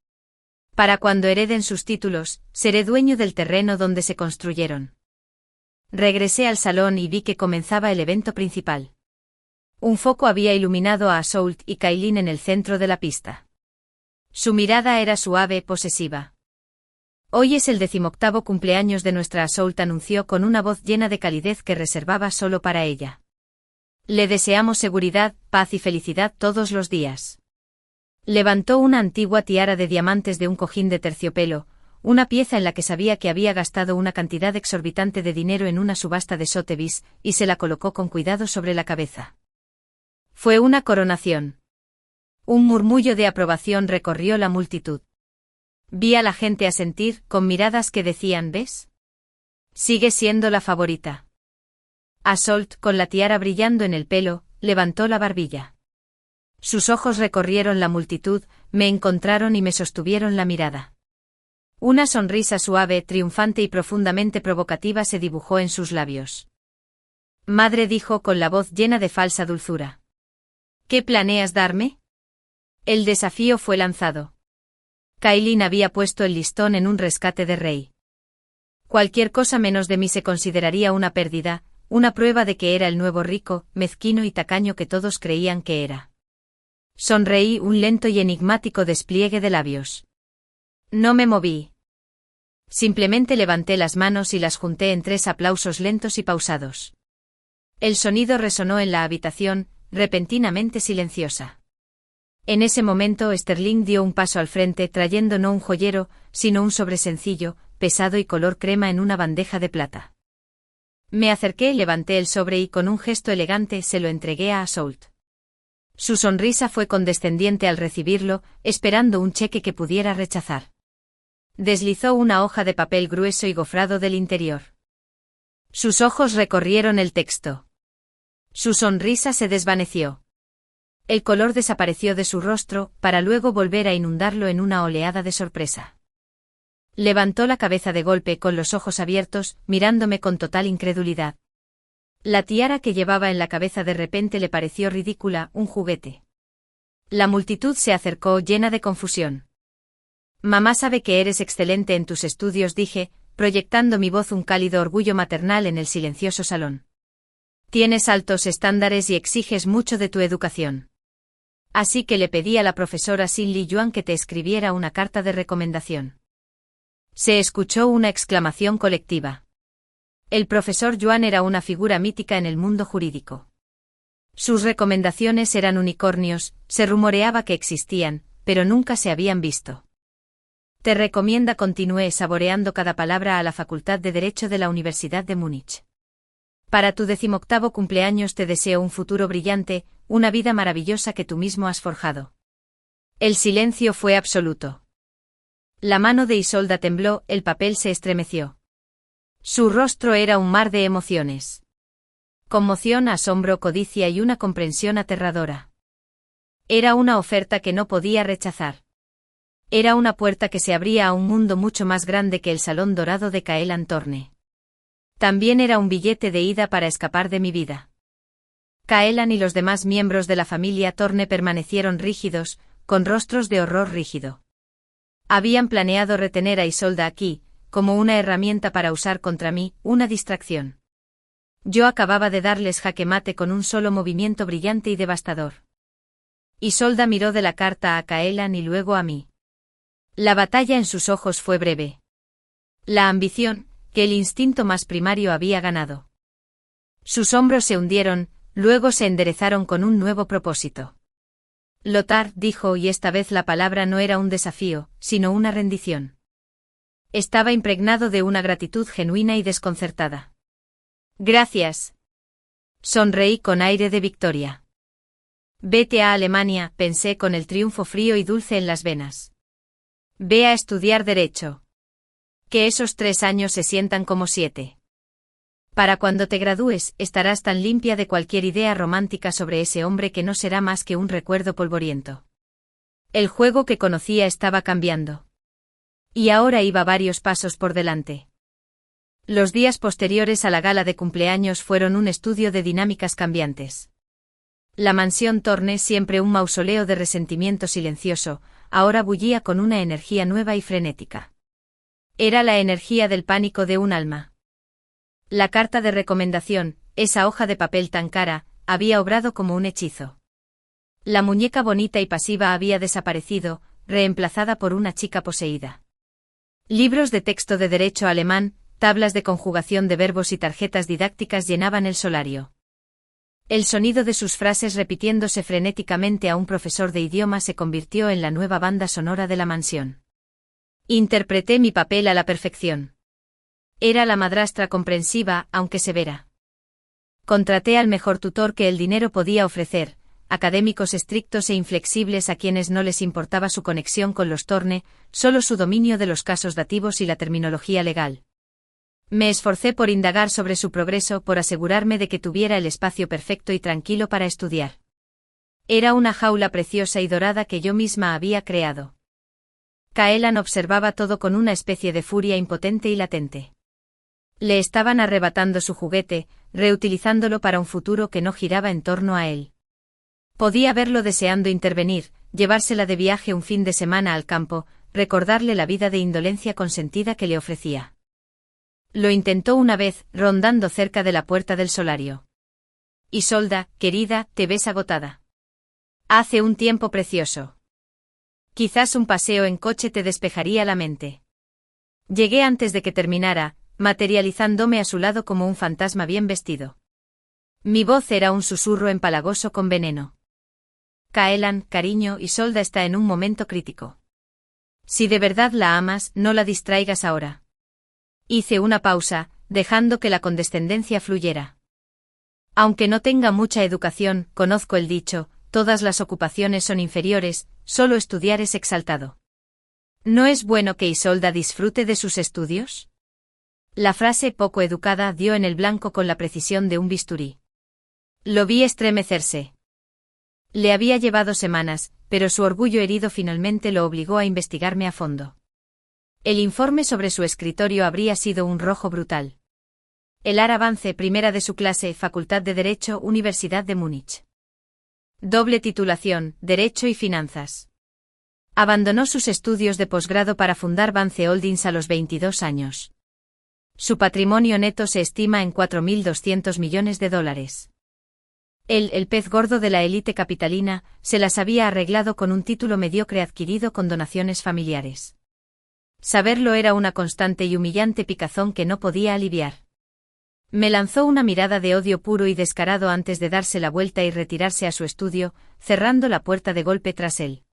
Para cuando hereden sus títulos, seré dueño del terreno donde se construyeron. Regresé al salón y vi que comenzaba el evento principal. Un foco había iluminado a Assault y Kailin en el centro de la pista. Su mirada era suave, posesiva. Hoy es el 18º cumpleaños de nuestra Assault, anunció con una voz llena de calidez que reservaba solo para ella. Le deseamos seguridad, paz y felicidad todos los días. Levantó una antigua tiara de diamantes de un cojín de terciopelo, una pieza en la que sabía que había gastado una cantidad exorbitante de dinero en una subasta de Sotheby's, y se la colocó con cuidado sobre la cabeza. Fue una coronación. Un murmullo de aprobación recorrió la multitud. Vi a la gente asentir, con miradas que decían, ¿ves? Sigue siendo la favorita. Assault, con la tiara brillando en el pelo, levantó la barbilla. Sus ojos recorrieron la multitud, me encontraron y me sostuvieron la mirada. Una sonrisa suave, triunfante y profundamente provocativa se dibujó en sus labios. Madre, dijo con la voz llena de falsa dulzura. ¿Qué planeas darme? El desafío fue lanzado. Kailin había puesto el listón en un rescate de rey. Cualquier cosa menos de mí se consideraría una pérdida, una prueba de que era el nuevo rico, mezquino y tacaño que todos creían que era. Sonreí, un lento y enigmático despliegue de labios. No me moví. Simplemente levanté las manos y las junté en 3 aplausos lentos y pausados. El sonido resonó en la habitación, repentinamente silenciosa. En ese momento Sterling dio un paso al frente trayendo no un joyero, sino un sobre sencillo, pesado y color crema en una bandeja de plata. Me acerqué, levanté el sobre y con un gesto elegante se lo entregué a Assault. Su sonrisa fue condescendiente al recibirlo, esperando un cheque que pudiera rechazar. Deslizó una hoja de papel grueso y gofrado del interior. Sus ojos recorrieron el texto. Su sonrisa se desvaneció. El color desapareció de su rostro, para luego volver a inundarlo en una oleada de sorpresa. Levantó la cabeza de golpe con los ojos abiertos, mirándome con total incredulidad. La tiara que llevaba en la cabeza de repente le pareció ridícula, un juguete. La multitud se acercó llena de confusión. Mamá sabe que eres excelente en tus estudios, dije, proyectando mi voz un cálido orgullo maternal en el silencioso salón. Tienes altos estándares y exiges mucho de tu educación. Así que le pedí a la profesora Sin Li Yuan que te escribiera una carta de recomendación. Se escuchó una exclamación colectiva. El profesor Yuan era una figura mítica en el mundo jurídico. Sus recomendaciones eran unicornios, se rumoreaba que existían, pero nunca se habían visto. Te recomienda, continué saboreando cada palabra, a la Facultad de Derecho de la Universidad de Múnich. Para tu 18º cumpleaños te deseo un futuro brillante, una vida maravillosa que tú mismo has forjado. El silencio fue absoluto. La mano de Isolda tembló, el papel se estremeció. Su rostro era un mar de emociones. Conmoción, asombro, codicia y una comprensión aterradora. Era una oferta que no podía rechazar. Era una puerta que se abría a un mundo mucho más grande que el salón dorado de Caelan Thorne. También era un billete de ida para escapar de mi vida. Caelan y los demás miembros de la familia Thorne permanecieron rígidos, con rostros de horror rígido. Habían planeado retener a Isolda aquí, como una herramienta para usar contra mí, una distracción. Yo acababa de darles jaque mate con un solo movimiento brillante y devastador. Isolda miró de la carta a Caelan y luego a mí. La batalla en sus ojos fue breve. La ambición, que el instinto más primario había ganado. Sus hombros se hundieron, luego se enderezaron con un nuevo propósito. Lothar, dijo, y esta vez la palabra no era un desafío, sino una rendición. Estaba impregnado de una gratitud genuina y desconcertada. Gracias. Sonreí con aire de victoria. Vete a Alemania, pensé con el triunfo frío y dulce en las venas. Ve a estudiar Derecho. Que esos 3 años se sientan como 7. Para cuando te gradúes, estarás tan limpia de cualquier idea romántica sobre ese hombre que no será más que un recuerdo polvoriento. El juego que conocía estaba cambiando. Y ahora iba varios pasos por delante. Los días posteriores a la gala de cumpleaños fueron un estudio de dinámicas cambiantes. La mansión Thorne, siempre un mausoleo de resentimiento silencioso, ahora bullía con una energía nueva y frenética. Era la energía del pánico de un alma. La carta de recomendación, esa hoja de papel tan cara, había obrado como un hechizo. La muñeca bonita y pasiva había desaparecido, reemplazada por una chica poseída. Libros de texto de derecho alemán, tablas de conjugación de verbos y tarjetas didácticas llenaban el solario. El sonido de sus frases repitiéndose frenéticamente a un profesor de idioma se convirtió en la nueva banda sonora de la mansión. Interpreté mi papel a la perfección. Era la madrastra comprensiva, aunque severa. Contraté al mejor tutor que el dinero podía ofrecer, académicos estrictos e inflexibles a quienes no les importaba su conexión con los Thorne, solo su dominio de los casos dativos y la terminología legal. Me esforcé por indagar sobre su progreso, por asegurarme de que tuviera el espacio perfecto y tranquilo para estudiar. Era una jaula preciosa y dorada que yo misma había creado. Caelan observaba todo con una especie de furia impotente y latente. Le estaban arrebatando su juguete, reutilizándolo para un futuro que no giraba en torno a él. Podía verlo deseando intervenir, llevársela de viaje un fin de semana al campo, recordarle la vida de indolencia consentida que le ofrecía. Lo intentó una vez, rondando cerca de la puerta del solario. Isolda, querida, te ves agotada. Hace un tiempo precioso. Quizás un paseo en coche te despejaría la mente. Llegué antes de que terminara, materializándome a su lado como un fantasma bien vestido. Mi voz era un susurro empalagoso con veneno. Caelan, cariño, Isolda está en un momento crítico. Si de verdad la amas, no la distraigas ahora. Hice una pausa, dejando que la condescendencia fluyera. Aunque no tenga mucha educación, conozco el dicho, todas las ocupaciones son inferiores, solo estudiar es exaltado. ¿No es bueno que Isolda disfrute de sus estudios? La frase poco educada dio en el blanco con la precisión de un bisturí. Lo vi estremecerse. Le había llevado semanas, pero su orgullo herido finalmente lo obligó a investigarme a fondo. El informe sobre su escritorio habría sido un rojo brutal. El Avance, primera de su clase, Facultad de Derecho, Universidad de Múnich. Doble titulación, Derecho y Finanzas. Abandonó sus estudios de posgrado para fundar Vance Holdings a los 22 años. Su patrimonio neto se estima en $4.200 millones. El pez gordo de la élite capitalina, se las había arreglado con un título mediocre adquirido con donaciones familiares. Saberlo era una constante y humillante picazón que no podía aliviar. Me lanzó una mirada de odio puro y descarado antes de darse la vuelta y retirarse a su estudio, cerrando la puerta de golpe tras él.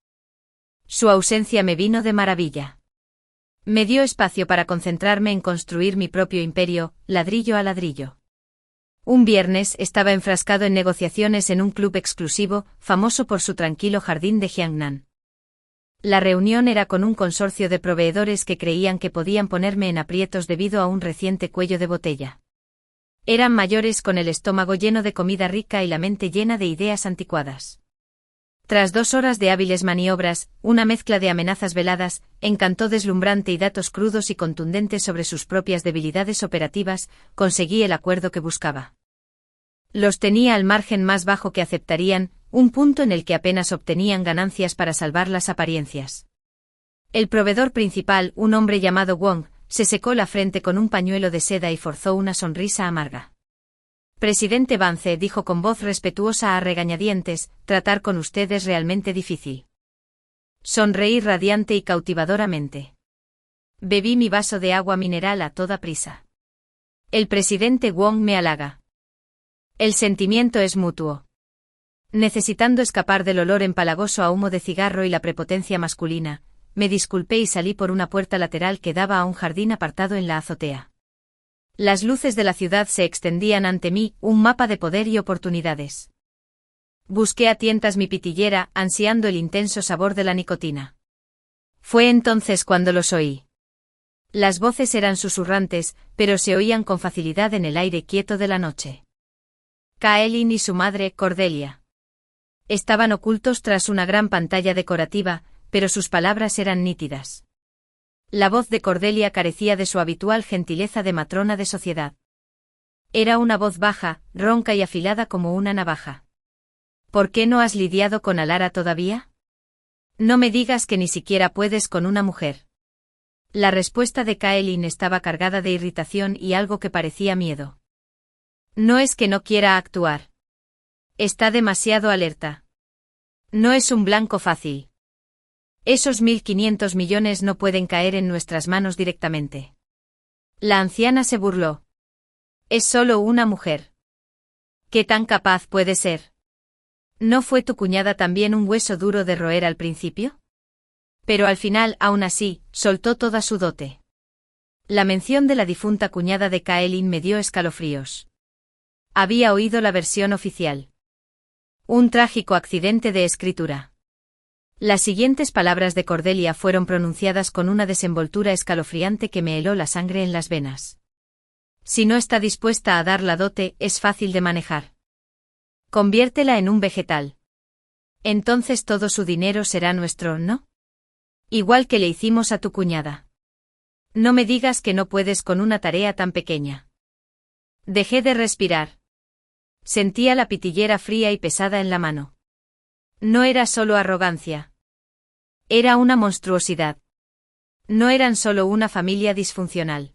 Su ausencia me vino de maravilla. Me dio espacio para concentrarme en construir mi propio imperio, ladrillo a ladrillo. Un viernes estaba enfrascado en negociaciones en un club exclusivo, famoso por su tranquilo jardín de Jiangnan. La reunión era con un consorcio de proveedores que creían que podían ponerme en aprietos debido a un reciente cuello de botella. Eran mayores con el estómago lleno de comida rica y la mente llena de ideas anticuadas. Tras 2 horas de hábiles maniobras, una mezcla de amenazas veladas, encanto deslumbrante y datos crudos y contundentes sobre sus propias debilidades operativas, conseguí el acuerdo que buscaba. Los tenía al margen más bajo que aceptarían, un punto en el que apenas obtenían ganancias para salvar las apariencias. El proveedor principal, un hombre llamado Wong, se secó la frente con un pañuelo de seda y forzó una sonrisa amarga. Presidente Vance, dijo con voz respetuosa a regañadientes, tratar con usted es realmente difícil. Sonreí radiante y cautivadoramente. Bebí mi vaso de agua mineral a toda prisa. El presidente Wong me halaga. El sentimiento es mutuo. Necesitando escapar del olor empalagoso a humo de cigarro y la prepotencia masculina, me disculpé y salí por una puerta lateral que daba a un jardín apartado en la azotea. Las luces de la ciudad se extendían ante mí, un mapa de poder y oportunidades. Busqué a tientas mi pitillera, ansiando el intenso sabor de la nicotina. Fue entonces cuando los oí. Las voces eran susurrantes, pero se oían con facilidad en el aire quieto de la noche. Kaelin y su madre, Cordelia. Estaban ocultos tras una gran pantalla decorativa, pero sus palabras eran nítidas. La voz de Cordelia carecía de su habitual gentileza de matrona de sociedad. Era una voz baja, ronca y afilada como una navaja. ¿Por qué no has lidiado con Alara todavía? No me digas que ni siquiera puedes con una mujer. La respuesta de Kaelin estaba cargada de irritación y algo que parecía miedo. No es que no quiera actuar. Está demasiado alerta. No es un blanco fácil. Esos 1.500 millones no pueden caer en nuestras manos directamente. La anciana se burló. Es solo una mujer. ¿Qué tan capaz puede ser? ¿No fue tu cuñada también un hueso duro de roer al principio? Pero al final, aún así, soltó toda su dote. La mención de la difunta cuñada de Kaelin me dio escalofríos. Había oído la versión oficial. Un trágico accidente de escritura. Las siguientes palabras de Cordelia fueron pronunciadas con una desenvoltura escalofriante que me heló la sangre en las venas. Si no está dispuesta a dar la dote, es fácil de manejar. Conviértela en un vegetal. Entonces todo su dinero será nuestro, ¿no? Igual que le hicimos a tu cuñada. No me digas que no puedes con una tarea tan pequeña. Dejé de respirar. Sentía la pitillera fría y pesada en la mano. No era solo arrogancia. Era una monstruosidad. No eran solo una familia disfuncional.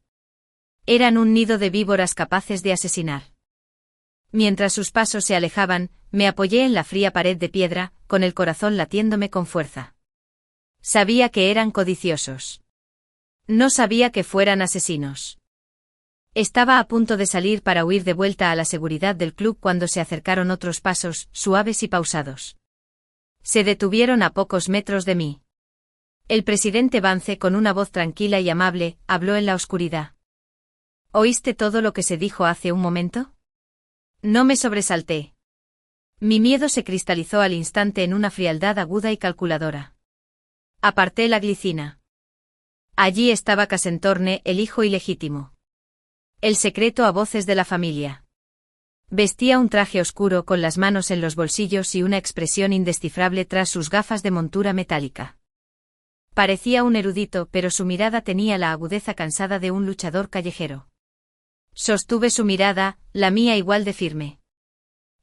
Eran un nido de víboras capaces de asesinar. Mientras sus pasos se alejaban, me apoyé en la fría pared de piedra, con el corazón latiéndome con fuerza. Sabía que eran codiciosos. No sabía que fueran asesinos. Estaba a punto de salir para huir de vuelta a la seguridad del club cuando se acercaron otros pasos, suaves y pausados. Se detuvieron a pocos metros de mí. El presidente Vance, con una voz tranquila y amable, habló en la oscuridad. ¿Oíste todo lo que se dijo hace un momento? No me sobresalté. Mi miedo se cristalizó al instante en una frialdad aguda y calculadora. Aparté la glicina. Allí estaba Casentorne, el hijo ilegítimo. El secreto a voces de la familia. Vestía un traje oscuro con las manos en los bolsillos y una expresión indescifrable tras sus gafas de montura metálica. Parecía un erudito, pero su mirada tenía la agudeza cansada de un luchador callejero. Sostuve su mirada, la mía igual de firme.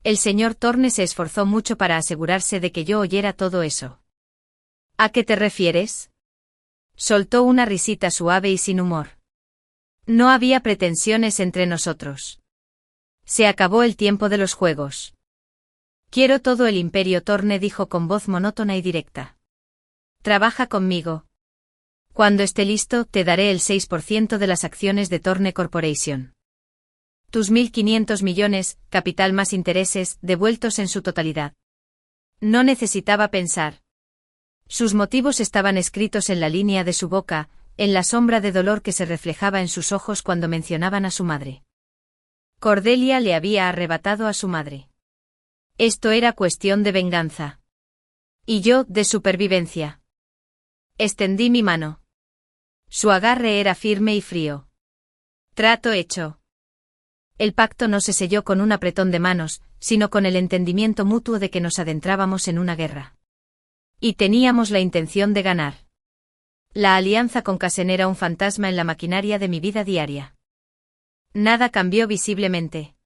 El señor Torne se esforzó mucho para asegurarse de que yo oyera todo eso. ¿A qué te refieres? Soltó una risita suave y sin humor. No había pretensiones entre nosotros. Se acabó el tiempo de los juegos. Quiero todo el imperio, Torne dijo con voz monótona y directa. Trabaja conmigo. Cuando esté listo, te daré el 6% de las acciones de Torne Corporation. Tus 1.500 millones, capital más intereses, devueltos en su totalidad. No necesitaba pensar. Sus motivos estaban escritos en la línea de su boca, en la sombra de dolor que se reflejaba en sus ojos cuando mencionaban a su madre. Cordelia le había arrebatado a su madre. Esto era cuestión de venganza. Y yo, de supervivencia. Extendí mi mano. Su agarre era firme y frío. Trato hecho. El pacto no se selló con un apretón de manos, sino con el entendimiento mutuo de que nos adentrábamos en una guerra. Y teníamos la intención de ganar. La alianza con Casen era un fantasma en la maquinaria de mi vida diaria. Nada cambió visiblemente.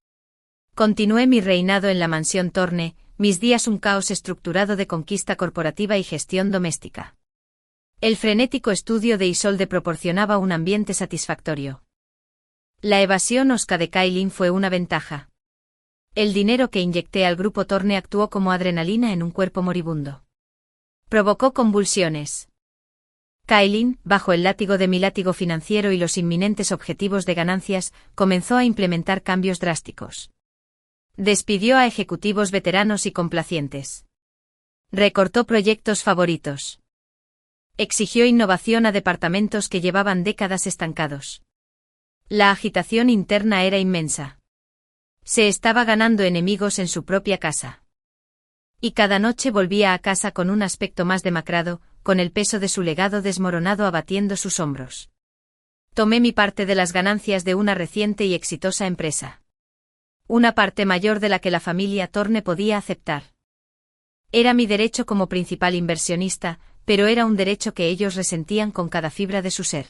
Continué mi reinado en la mansión Torne, mis días un caos estructurado de conquista corporativa y gestión doméstica. El frenético estudio de Isolde proporcionaba un ambiente satisfactorio. La evasión osca de Kailin fue una ventaja. El dinero que inyecté al grupo Torne actuó como adrenalina en un cuerpo moribundo. Provocó convulsiones. Kailin, bajo el látigo de mi látigo financiero y los inminentes objetivos de ganancias, comenzó a implementar cambios drásticos. Despidió a ejecutivos veteranos y complacientes. Recortó proyectos favoritos. Exigió innovación a departamentos que llevaban décadas estancados. La agitación interna era inmensa. Se estaba ganando enemigos en su propia casa. Y cada noche volvía a casa con un aspecto más demacrado, con el peso de su legado desmoronado abatiendo sus hombros. Tomé mi parte de las ganancias de una reciente y exitosa empresa. Una parte mayor de la que la familia Torne podía aceptar. Era mi derecho como principal inversionista, pero era un derecho que ellos resentían con cada fibra de su ser.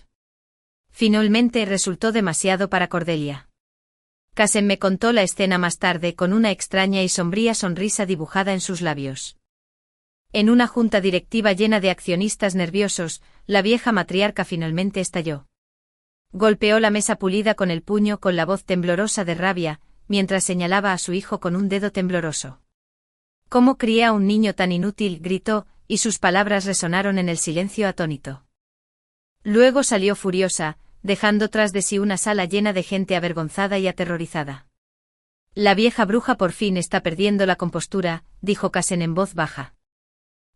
Finalmente resultó demasiado para Cordelia. Casen me contó la escena más tarde con una extraña y sombría sonrisa dibujada en sus labios. En una junta directiva llena de accionistas nerviosos, la vieja matriarca finalmente estalló. Golpeó la mesa pulida con el puño con la voz temblorosa de rabia, mientras señalaba a su hijo con un dedo tembloroso. «¿Cómo crié a un niño tan inútil?», gritó, y sus palabras resonaron en el silencio atónito. Luego salió furiosa, dejando tras de sí una sala llena de gente avergonzada y aterrorizada. «La vieja bruja por fin está perdiendo la compostura», dijo Casen en voz baja.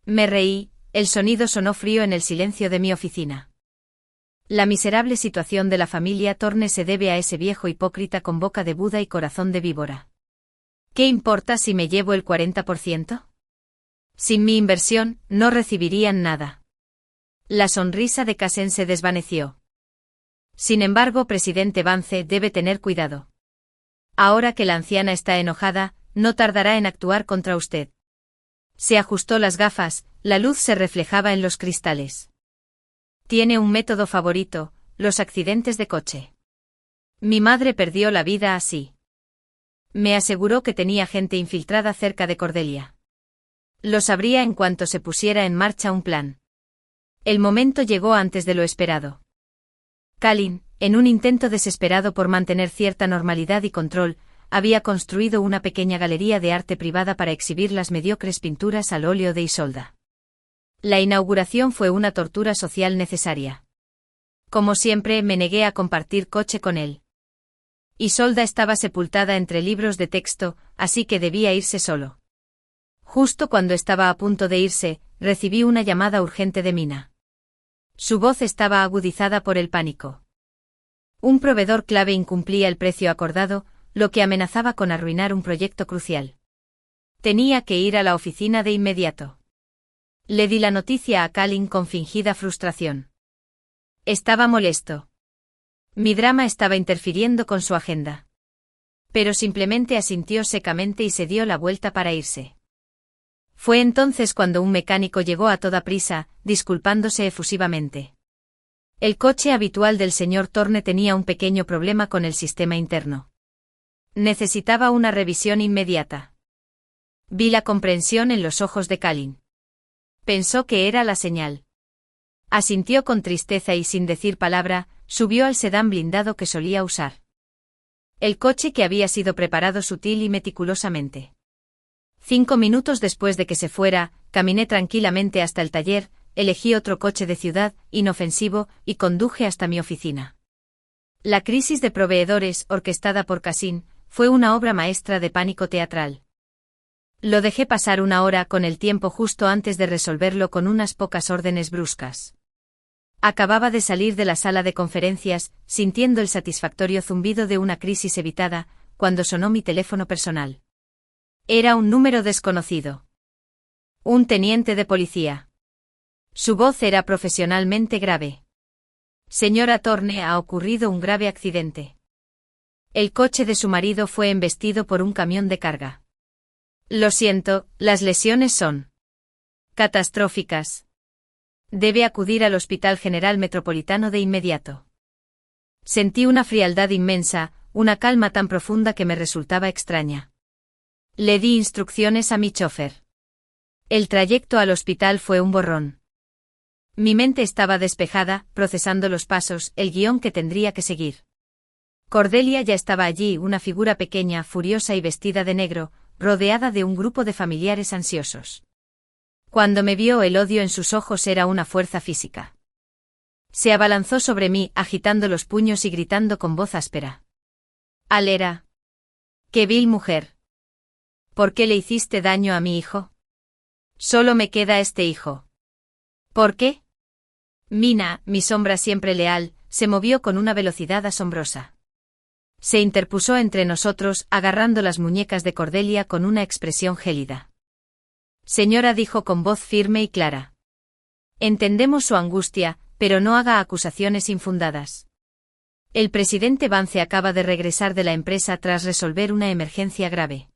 Me reí, el sonido sonó frío en el silencio de mi oficina. La miserable situación de la familia Torne se debe a ese viejo hipócrita con boca de Buda y corazón de víbora. ¿Qué importa si me llevo el 40%? Sin mi inversión, no recibirían nada. La sonrisa de Casen se desvaneció. Sin embargo, presidente Vance, debe tener cuidado. Ahora que la anciana está enojada, no tardará en actuar contra usted. Se ajustó las gafas, la luz se reflejaba en los cristales. Tiene un método favorito, los accidentes de coche. Mi madre perdió la vida así. Me aseguró que tenía gente infiltrada cerca de Cordelia. Lo sabría en cuanto se pusiera en marcha un plan. El momento llegó antes de lo esperado. Kalin, en un intento desesperado por mantener cierta normalidad y control, había construido una pequeña galería de arte privada para exhibir las mediocres pinturas al óleo de Isolda. La inauguración fue una tortura social necesaria. Como siempre, me negué a compartir coche con él. Isolda estaba sepultada entre libros de texto, así que debía irse solo. Justo cuando estaba a punto de irse, recibí una llamada urgente de Mina. Su voz estaba agudizada por el pánico. Un proveedor clave incumplía el precio acordado, lo que amenazaba con arruinar un proyecto crucial. Tenía que ir a la oficina de inmediato. Le di la noticia a Kalin con fingida frustración. Estaba molesto. Mi drama estaba interfiriendo con su agenda. Pero simplemente asintió secamente y se dio la vuelta para irse. Fue entonces cuando un mecánico llegó a toda prisa, disculpándose efusivamente. El coche habitual del señor Thorne tenía un pequeño problema con el sistema interno. Necesitaba una revisión inmediata. Vi la comprensión en los ojos de Kalin. Pensó que era la señal. Asintió con tristeza y sin decir palabra, subió al sedán blindado que solía usar. El coche que había sido preparado sutil y meticulosamente. 5 minutos después de que se fuera, caminé tranquilamente hasta el taller, elegí otro coche de ciudad, inofensivo, y conduje hasta mi oficina. La crisis de proveedores, orquestada por Cassin, fue una obra maestra de pánico teatral. Lo dejé pasar una hora con el tiempo justo antes de resolverlo con unas pocas órdenes bruscas. Acababa de salir de la sala de conferencias, sintiendo el satisfactorio zumbido de una crisis evitada, cuando sonó mi teléfono personal. Era un número desconocido. Un teniente de policía. Su voz era profesionalmente grave. Señora Thorne, ha ocurrido un grave accidente. El coche de su marido fue embestido por un camión de carga. Lo siento, las lesiones son catastróficas. Debe acudir al Hospital General Metropolitano de inmediato. Sentí una frialdad inmensa, una calma tan profunda que me resultaba extraña. Le di instrucciones a mi chofer. El trayecto al hospital fue un borrón. Mi mente estaba despejada, procesando los pasos, el guión que tendría que seguir. Cordelia ya estaba allí, una figura pequeña, furiosa y vestida de negro, rodeada de un grupo de familiares ansiosos. Cuando me vio, el odio en sus ojos era una fuerza física. Se abalanzó sobre mí, agitando los puños y gritando con voz áspera. Alera. ¡Qué vil mujer! ¿Por qué le hiciste daño a mi hijo? Solo me queda este hijo. ¿Por qué? Mina, mi sombra siempre leal, se movió con una velocidad asombrosa. Se interpuso entre nosotros, agarrando las muñecas de Cordelia con una expresión gélida. Señora, dijo con voz firme y clara. Entendemos su angustia, pero no haga acusaciones infundadas. El presidente Vance acaba de regresar de la empresa tras resolver una emergencia grave.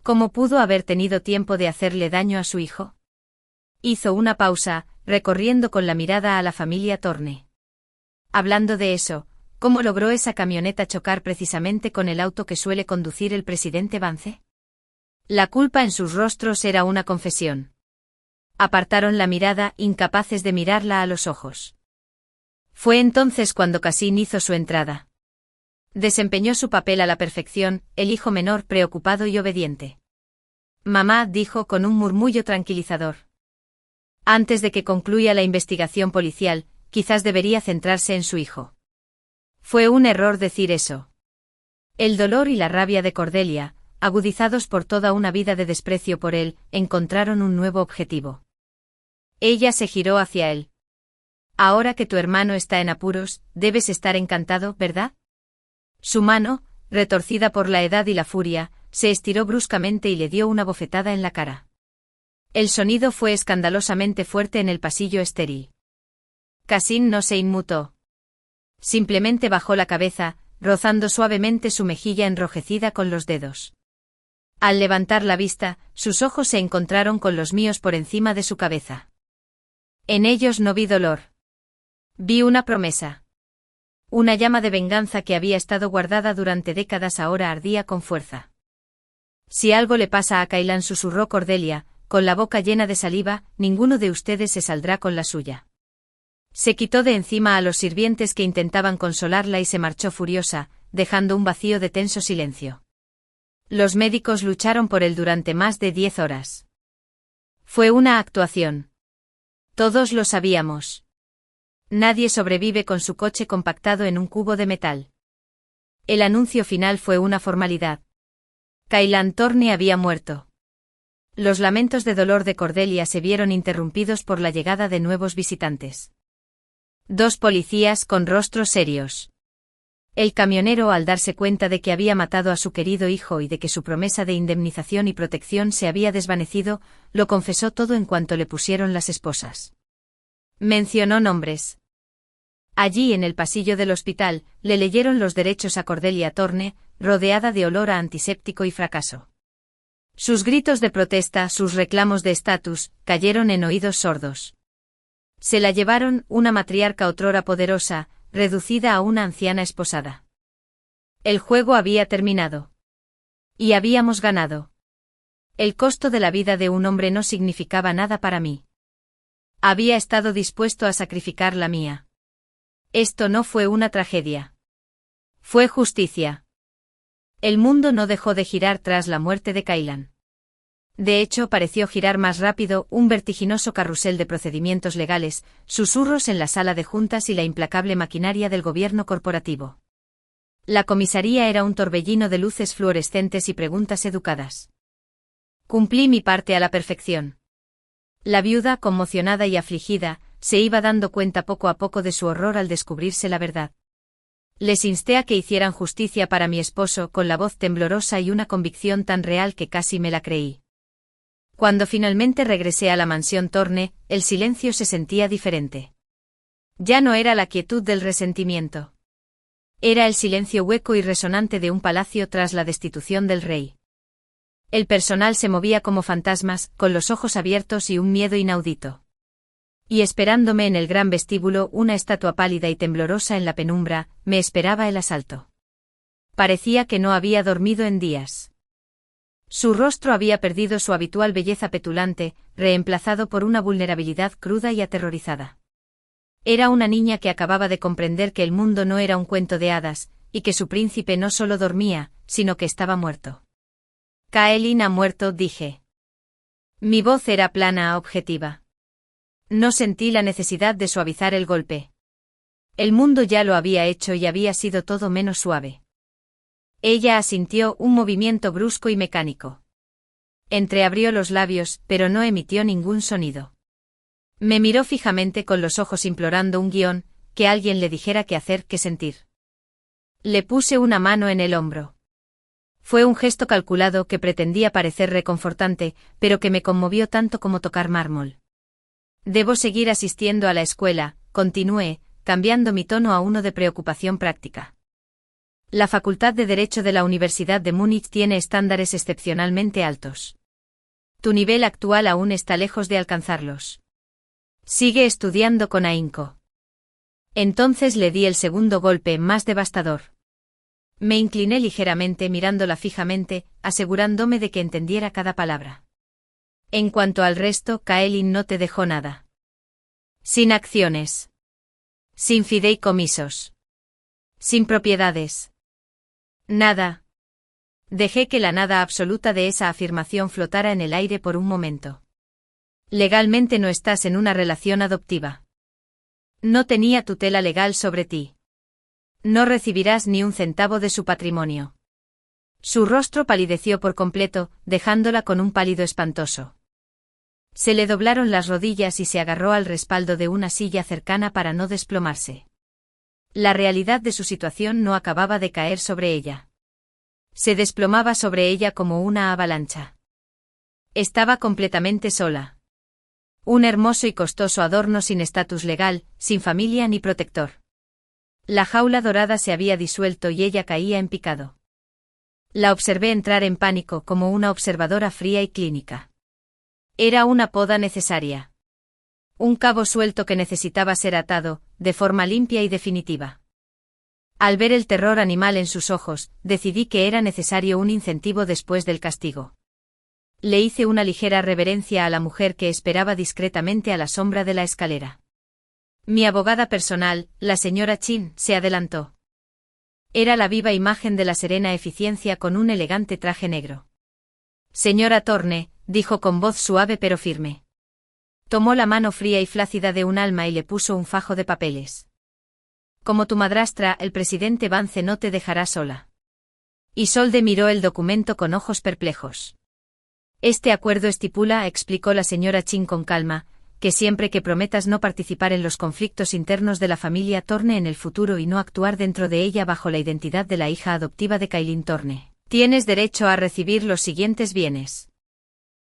¿Cómo pudo haber tenido tiempo de hacerle daño a su hijo? Hizo una pausa, recorriendo con la mirada a la familia Thorne. Hablando de eso, ¿cómo logró esa camioneta chocar precisamente con el auto que suele conducir el presidente Vance? La culpa en sus rostros era una confesión. Apartaron la mirada, incapaces de mirarla a los ojos. Fue entonces cuando Cassin hizo su entrada. Desempeñó su papel a la perfección, el hijo menor preocupado y obediente. Mamá, dijo con un murmullo tranquilizador. Antes de que concluya la investigación policial, quizás debería centrarse en su hijo. Fue un error decir eso. El dolor y la rabia de Cordelia, agudizados por toda una vida de desprecio por él, encontraron un nuevo objetivo. Ella se giró hacia él. Ahora que tu hermano está en apuros, debes estar encantado, ¿verdad? Su mano, retorcida por la edad y la furia, se estiró bruscamente y le dio una bofetada en la cara. El sonido fue escandalosamente fuerte en el pasillo estéril. Cassin no se inmutó. Simplemente bajó la cabeza, rozando suavemente su mejilla enrojecida con los dedos. Al levantar la vista, sus ojos se encontraron con los míos por encima de su cabeza. En ellos no vi dolor. Vi una promesa. Una llama de venganza que había estado guardada durante décadas ahora ardía con fuerza. Si algo le pasa a Kailan, susurró Cordelia, con la boca llena de saliva, ninguno de ustedes se saldrá con la suya. Se quitó de encima a los sirvientes que intentaban consolarla y se marchó furiosa, dejando un vacío de tenso silencio. Los médicos lucharon por él durante más de 10 horas. Fue una actuación. Todos lo sabíamos. Nadie sobrevive con su coche compactado en un cubo de metal. El anuncio final fue una formalidad. Kaylan Thorne había muerto. Los lamentos de dolor de Cordelia se vieron interrumpidos por la llegada de nuevos visitantes. 2 policías con rostros serios. El camionero, al darse cuenta de que había matado a su querido hijo y de que su promesa de indemnización y protección se había desvanecido, lo confesó todo en cuanto le pusieron las esposas. Mencionó nombres. Allí en el pasillo del hospital, le leyeron los derechos a Cordelia Thorne, rodeada de olor a antiséptico y fracaso. Sus gritos de protesta, sus reclamos de estatus, cayeron en oídos sordos. Se la llevaron, una matriarca otrora poderosa, reducida a una anciana esposada. El juego había terminado. Y habíamos ganado. El costo de la vida de un hombre no significaba nada para mí. Había estado dispuesto a sacrificar la mía. Esto no fue una tragedia. Fue justicia. El mundo no dejó de girar tras la muerte de Kaylan. De hecho, pareció girar más rápido, un vertiginoso carrusel de procedimientos legales, susurros en la sala de juntas y la implacable maquinaria del gobierno corporativo. La comisaría era un torbellino de luces fluorescentes y preguntas educadas. Cumplí mi parte a la perfección. La viuda, conmocionada y afligida, se iba dando cuenta poco a poco de su horror al descubrirse la verdad. Les insté a que hicieran justicia para mi esposo, con la voz temblorosa y una convicción tan real que casi me la creí. Cuando finalmente regresé a la mansión Thorne, el silencio se sentía diferente. Ya no era la quietud del resentimiento. Era el silencio hueco y resonante de un palacio tras la destitución del rey. El personal se movía como fantasmas, con los ojos abiertos y un miedo inaudito. Y esperándome en el gran vestíbulo, una estatua pálida y temblorosa en la penumbra, me esperaba el asalto. Parecía que no había dormido en días. Su rostro había perdido su habitual belleza petulante, reemplazado por una vulnerabilidad cruda y aterrorizada. Era una niña que acababa de comprender que el mundo no era un cuento de hadas, y que su príncipe no solo dormía, sino que estaba muerto. Kaylan ha muerto, dije. Mi voz era plana, objetiva. No sentí la necesidad de suavizar el golpe. El mundo ya lo había hecho y había sido todo menos suave. Ella asintió, un movimiento brusco y mecánico. Entreabrió los labios, pero no emitió ningún sonido. Me miró fijamente con los ojos implorando un guión, que alguien le dijera qué hacer, qué sentir. Le puse una mano en el hombro. Fue un gesto calculado que pretendía parecer reconfortante, pero que me conmovió tanto como tocar mármol. Debo seguir asistiendo a la escuela, continué, cambiando mi tono a uno de preocupación práctica. La Facultad de Derecho de la Universidad de Múnich tiene estándares excepcionalmente altos. Tu nivel actual aún está lejos de alcanzarlos. Sigue estudiando con ahínco. Entonces le di el segundo golpe, más devastador. Me incliné ligeramente mirándola fijamente, asegurándome de que entendiera cada palabra. En cuanto al resto, Kaylan no te dejó nada. Sin acciones. Sin fideicomisos. Sin propiedades. Nada. Dejé que la nada absoluta de esa afirmación flotara en el aire por un momento. Legalmente no estás en una relación adoptiva. No tenía tutela legal sobre ti. No recibirás ni un centavo de su patrimonio. Su rostro palideció por completo, dejándola con un pálido espantoso. Se le doblaron las rodillas y se agarró al respaldo de una silla cercana para no desplomarse. La realidad de su situación no acababa de caer sobre ella. Se desplomaba sobre ella como una avalancha. Estaba completamente sola. Un hermoso y costoso adorno sin estatus legal, sin familia ni protector. La jaula dorada se había disuelto y ella caía en picado. La observé entrar en pánico como una observadora fría y clínica. Era una poda necesaria. Un cabo suelto que necesitaba ser atado, de forma limpia y definitiva. Al ver el terror animal en sus ojos, decidí que era necesario un incentivo después del castigo. Le hice una ligera reverencia a la mujer que esperaba discretamente a la sombra de la escalera. Mi abogada personal, la señora Chin, se adelantó. Era la viva imagen de la serena eficiencia con un elegante traje negro. Señora Thorne, dijo con voz suave pero firme. Tomó la mano fría y flácida de un alma y le puso un fajo de papeles. Como tu madrastra, el presidente Vance no te dejará sola. Isolde miró el documento con ojos perplejos. Este acuerdo estipula, explicó la señora Chin con calma, que siempre que prometas no participar en los conflictos internos de la familia Thorne en el futuro y no actuar dentro de ella bajo la identidad de la hija adoptiva de Kailin Thorne, tienes derecho a recibir los siguientes bienes.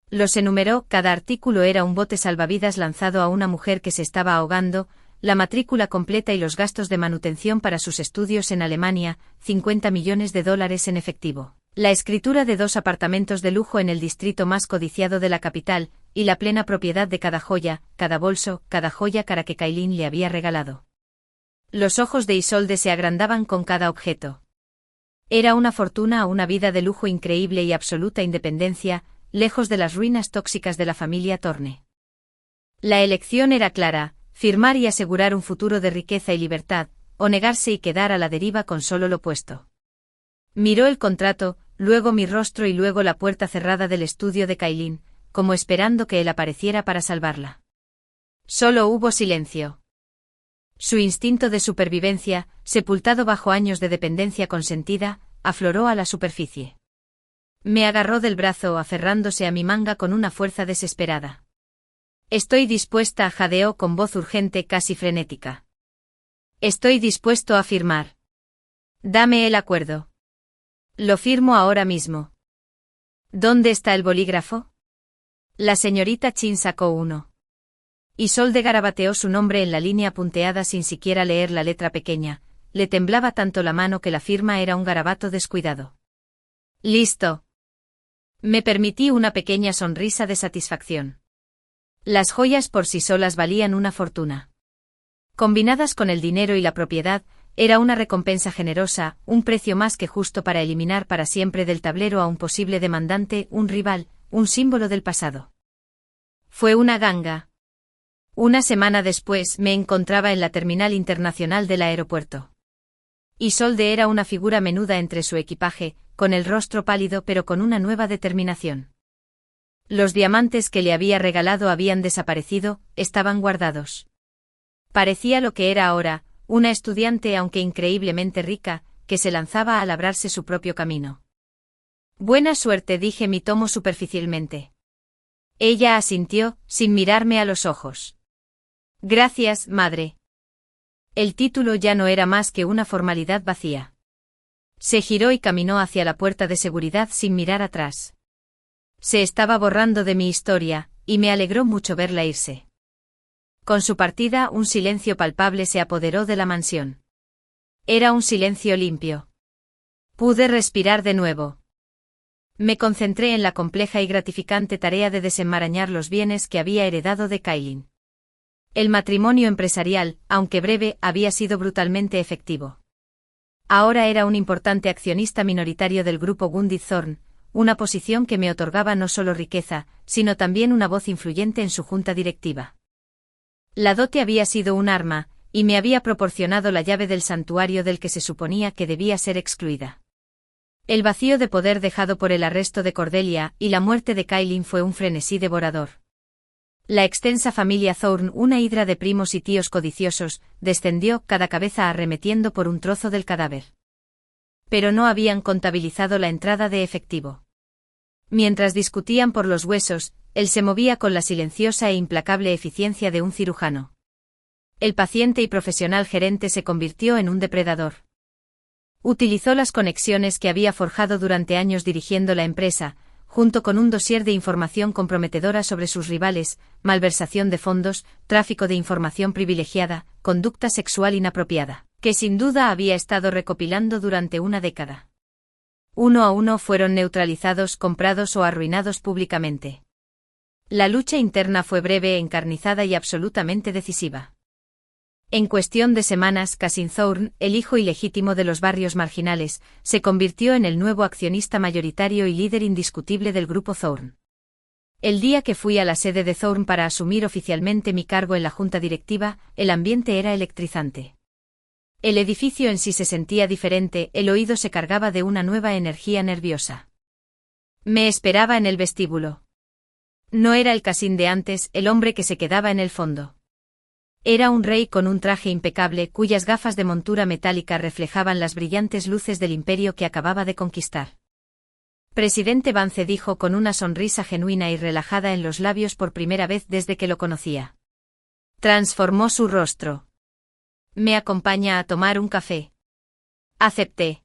Los enumeró, cada artículo era un bote salvavidas lanzado a una mujer que se estaba ahogando, la matrícula completa y los gastos de manutención para sus estudios en Alemania, $50 millones en efectivo. La escritura de 2 apartamentos de lujo en el distrito más codiciado de la capital, y la plena propiedad de cada joya, cada bolso, cada joya cara que Kailin le había regalado. Los ojos de Isolde se agrandaban con cada objeto. Era una fortuna, una vida de lujo increíble y absoluta independencia, lejos de las ruinas tóxicas de la familia Thorne. La elección era clara: firmar y asegurar un futuro de riqueza y libertad, o negarse y quedar a la deriva con solo lo opuesto. Miró el contrato, luego mi rostro y luego la puerta cerrada del estudio de Kailin, como esperando que él apareciera para salvarla. Solo hubo silencio. Su instinto de supervivencia, sepultado bajo años de dependencia consentida, afloró a la superficie. Me agarró del brazo aferrándose a mi manga con una fuerza desesperada. Estoy dispuesta, jadeó con voz urgente casi frenética. Estoy dispuesto a firmar. Dame el acuerdo. Lo firmo ahora mismo. ¿Dónde está el bolígrafo? La señorita Chin sacó uno. Isolde garabateó su nombre en la línea punteada sin siquiera leer la letra pequeña, le temblaba tanto la mano que la firma era un garabato descuidado. Listo. Me permití una pequeña sonrisa de satisfacción. Las joyas por sí solas valían una fortuna. Combinadas con el dinero y la propiedad, era una recompensa generosa, un precio más que justo para eliminar para siempre del tablero a un posible demandante, un rival, un símbolo del pasado. Fue una ganga. Una semana después me encontraba en la terminal internacional del aeropuerto. Isolde era una figura menuda entre su equipaje, con el rostro pálido pero con una nueva determinación. Los diamantes que le había regalado habían desaparecido, estaban guardados. Parecía lo que era ahora, una estudiante aunque increíblemente rica, que se lanzaba a labrarse su propio camino. Buena suerte, dije mi tono superficialmente. Ella asintió, sin mirarme a los ojos. Gracias, madre. El título ya no era más que una formalidad vacía. Se giró y caminó hacia la puerta de seguridad sin mirar atrás. Se estaba borrando de mi historia, y me alegró mucho verla irse. Con su partida, un silencio palpable se apoderó de la mansión. Era un silencio limpio. Pude respirar de nuevo. Me concentré en la compleja y gratificante tarea de desenmarañar los bienes que había heredado de Kailin. El matrimonio empresarial, aunque breve, había sido brutalmente efectivo. Ahora era un importante accionista minoritario del grupo Gundy Thorne, una posición que me otorgaba no solo riqueza, sino también una voz influyente en su junta directiva. La dote había sido un arma, y me había proporcionado la llave del santuario del que se suponía que debía ser excluida. El vacío de poder dejado por el arresto de Cordelia y la muerte de Kailin fue un frenesí devorador. La extensa familia Thorne, una hidra de primos y tíos codiciosos, descendió, cada cabeza arremetiendo por un trozo del cadáver. Pero no habían contabilizado la entrada de efectivo. Mientras discutían por los huesos, él se movía con la silenciosa e implacable eficiencia de un cirujano. El paciente y profesional gerente se convirtió en un depredador. Utilizó las conexiones que había forjado durante años dirigiendo la empresa, junto con un dossier de información comprometedora sobre sus rivales, malversación de fondos, tráfico de información privilegiada, conducta sexual inapropiada, que sin duda había estado recopilando durante una década. Uno a uno fueron neutralizados, comprados o arruinados públicamente. La lucha interna fue breve, encarnizada y absolutamente decisiva. En cuestión de semanas, Cassin Thorne, el hijo ilegítimo de los barrios marginales, se convirtió en el nuevo accionista mayoritario y líder indiscutible del grupo Thorne. El día que fui a la sede de Thorne para asumir oficialmente mi cargo en la junta directiva, el ambiente era electrizante. El edificio en sí se sentía diferente, el oído se cargaba de una nueva energía nerviosa. Me esperaba en el vestíbulo. No era el Cassin de antes, el hombre que se quedaba en el fondo. Era un rey con un traje impecable cuyas gafas de montura metálica reflejaban las brillantes luces del imperio que acababa de conquistar. Presidente Vance, dijo con una sonrisa genuina y relajada en los labios por primera vez desde que lo conocía. Transformó su rostro. ¿Me acompaña a tomar un café? Acepté.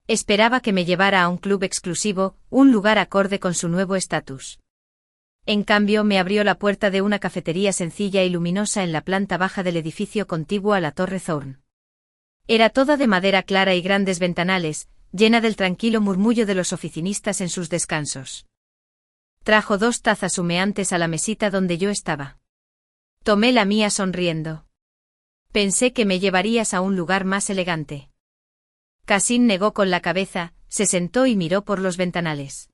Esperaba que me llevara a un club exclusivo, un lugar acorde con su nuevo estatus. En cambio, me abrió la puerta de una cafetería sencilla y luminosa en la planta baja del edificio contiguo a la Torre Thorne. Era toda de madera clara y grandes ventanales, llena del tranquilo murmullo de los oficinistas en sus descansos. Trajo 2 tazas humeantes a la mesita donde yo estaba. Tomé la mía sonriendo. Pensé que me llevarías a un lugar más elegante. Cassin negó con la cabeza, se sentó y miró por los ventanales.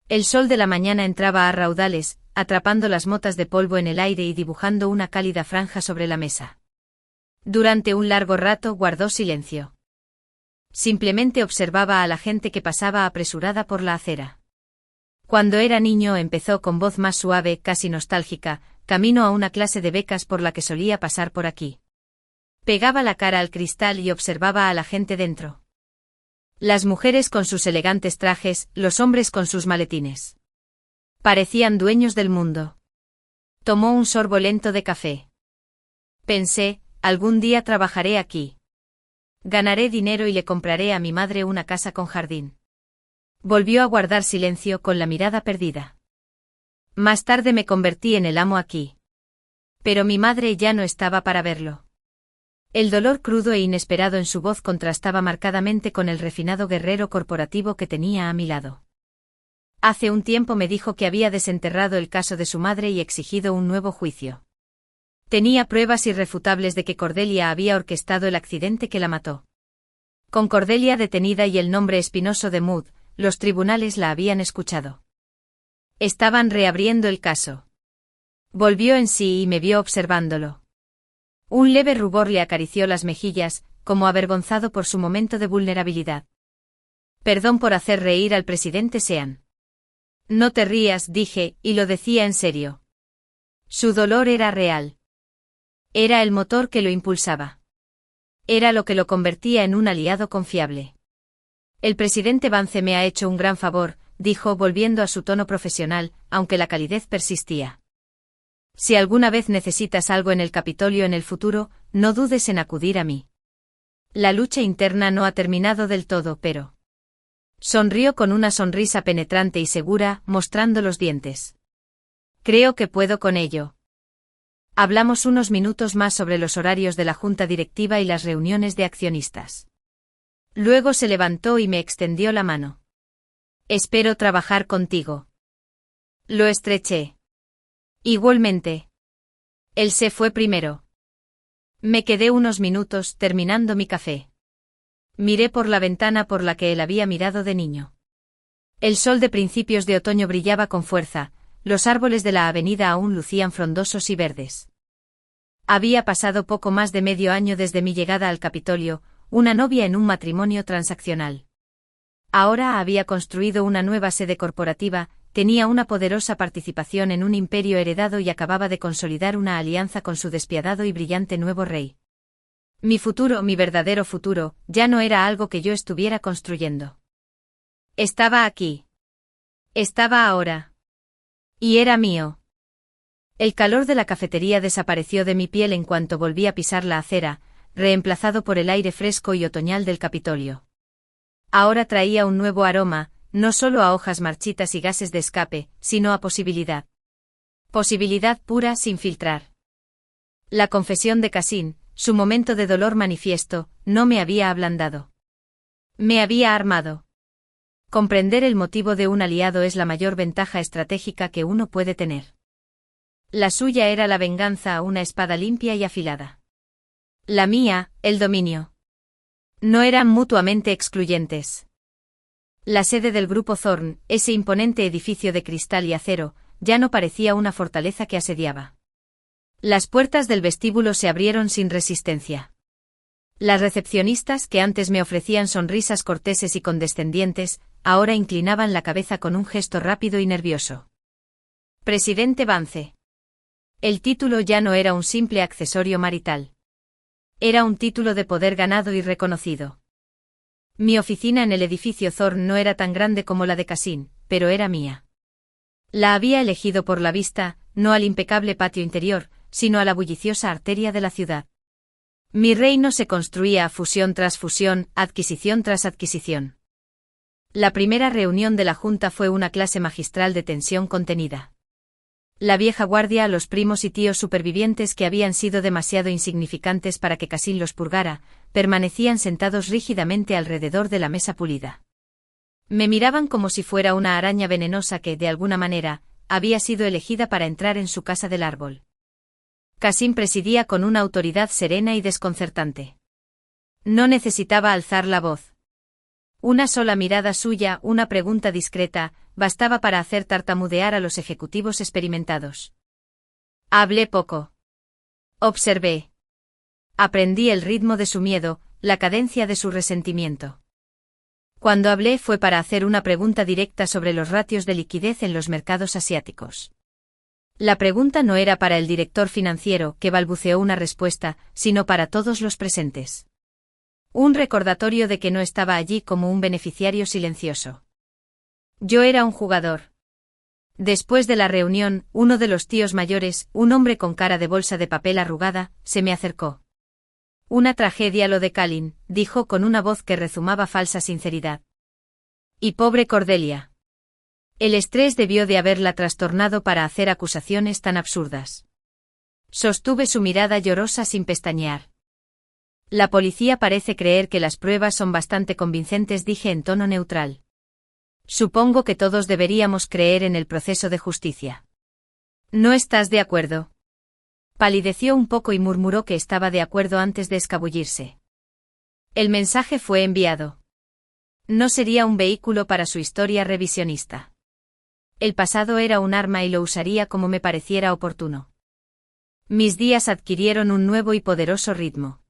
El sol de la mañana entraba a raudales, atrapando las motas de polvo en el aire y dibujando una cálida franja sobre la mesa. Durante un largo rato guardó silencio. Simplemente observaba a la gente que pasaba apresurada por la acera. Cuando era niño, empezó con voz más suave, casi nostálgica, camino a una clase de becas por la que solía pasar por aquí. Pegaba la cara al cristal y observaba a la gente dentro. Las mujeres con sus elegantes trajes, los hombres con sus maletines. Parecían dueños del mundo. Tomó un sorbo lento de café. Pensé, algún día trabajaré aquí. Ganaré dinero y le compraré a mi madre una casa con jardín. Volvió a guardar silencio con la mirada perdida. Más tarde me convertí en el amo aquí. Pero mi madre ya no estaba para verlo. El dolor crudo e inesperado en su voz contrastaba marcadamente con el refinado guerrero corporativo que tenía a mi lado. Hace un tiempo me dijo que había desenterrado el caso de su madre y exigido un nuevo juicio. Tenía pruebas irrefutables de que Cordelia había orquestado el accidente que la mató. Con Cordelia detenida y el nombre espinoso de Mood, los tribunales la habían escuchado. Estaban reabriendo el caso. Volvió en sí y me vio observándolo. Un leve rubor le acarició las mejillas, como avergonzado por su momento de vulnerabilidad. Perdón por hacer reír al presidente Sean. No te rías, dije, y lo decía en serio. Su dolor era real. Era el motor que lo impulsaba. Era lo que lo convertía en un aliado confiable. El presidente Vance me ha hecho un gran favor, dijo volviendo a su tono profesional, aunque la calidez persistía. Si alguna vez necesitas algo en el Capitolio en el futuro, no dudes en acudir a mí. La lucha interna no ha terminado del todo, pero... Sonrió con una sonrisa penetrante y segura, mostrando los dientes. Creo que puedo con ello. Hablamos unos minutos más sobre los horarios de la junta directiva y las reuniones de accionistas. Luego se levantó y me extendió la mano. Espero trabajar contigo. Lo estreché. Igualmente. Él se fue primero. Me quedé unos minutos terminando mi café. Miré por la ventana por la que él había mirado de niño. El sol de principios de otoño brillaba con fuerza, los árboles de la avenida aún lucían frondosos y verdes. Había pasado poco más de medio año desde mi llegada al Capitolio, una novia en un matrimonio transaccional. Ahora había construido una nueva sede corporativa, tenía una poderosa participación en un imperio heredado y acababa de consolidar una alianza con su despiadado y brillante nuevo rey. Mi futuro, mi verdadero futuro, ya no era algo que yo estuviera construyendo. Estaba aquí. Estaba ahora. Y era mío. El calor de la cafetería desapareció de mi piel en cuanto volví a pisar la acera, reemplazado por el aire fresco y otoñal del Capitolio. Ahora traía un nuevo aroma, no solo a hojas marchitas y gases de escape, sino a posibilidad. Posibilidad pura sin filtrar. La confesión de Cassin, su momento de dolor manifiesto, no me había ablandado. Me había armado. Comprender el motivo de un aliado es la mayor ventaja estratégica que uno puede tener. La suya era la venganza a una espada limpia y afilada. La mía, el dominio. No eran mutuamente excluyentes. La sede del Grupo Thorne, ese imponente edificio de cristal y acero, ya no parecía una fortaleza que asediaba. Las puertas del vestíbulo se abrieron sin resistencia. Las recepcionistas, que antes me ofrecían sonrisas corteses y condescendientes, ahora inclinaban la cabeza con un gesto rápido y nervioso. Presidente Vance. El título ya no era un simple accesorio marital. Era un título de poder ganado y reconocido. Mi oficina en el edificio Thorn no era tan grande como la de Cassin, pero era mía. La había elegido por la vista, no al impecable patio interior, sino a la bulliciosa arteria de la ciudad. Mi reino se construía fusión tras fusión, adquisición tras adquisición. La primera reunión de la Junta fue una clase magistral de tensión contenida. La vieja guardia, los primos y tíos supervivientes que habían sido demasiado insignificantes para que Cassin los purgara, permanecían sentados rígidamente alrededor de la mesa pulida. Me miraban como si fuera una araña venenosa que, de alguna manera, había sido elegida para entrar en su casa del árbol. Cassin presidía con una autoridad serena y desconcertante. No necesitaba alzar la voz. Una sola mirada suya, una pregunta discreta, bastaba para hacer tartamudear a los ejecutivos experimentados. Hablé poco. Observé. Aprendí el ritmo de su miedo, la cadencia de su resentimiento. Cuando hablé fue para hacer una pregunta directa sobre los ratios de liquidez en los mercados asiáticos. La pregunta no era para el director financiero, que balbuceó una respuesta, sino para todos los presentes. Un recordatorio de que no estaba allí como un beneficiario silencioso. Yo era un jugador. Después de la reunión, uno de los tíos mayores, un hombre con cara de bolsa de papel arrugada, se me acercó. Una tragedia lo de Kalin, dijo con una voz que rezumaba falsa sinceridad. Y pobre Cordelia. El estrés debió de haberla trastornado para hacer acusaciones tan absurdas. Sostuve su mirada llorosa sin pestañear. La policía parece creer que las pruebas son bastante convincentes, dije en tono neutral. Supongo que todos deberíamos creer en el proceso de justicia. ¿No estás de acuerdo? Palideció un poco y murmuró que estaba de acuerdo antes de escabullirse. El mensaje fue enviado. No sería un vehículo para su historia revisionista. El pasado era un arma y lo usaría como me pareciera oportuno. Mis días adquirieron un nuevo y poderoso ritmo.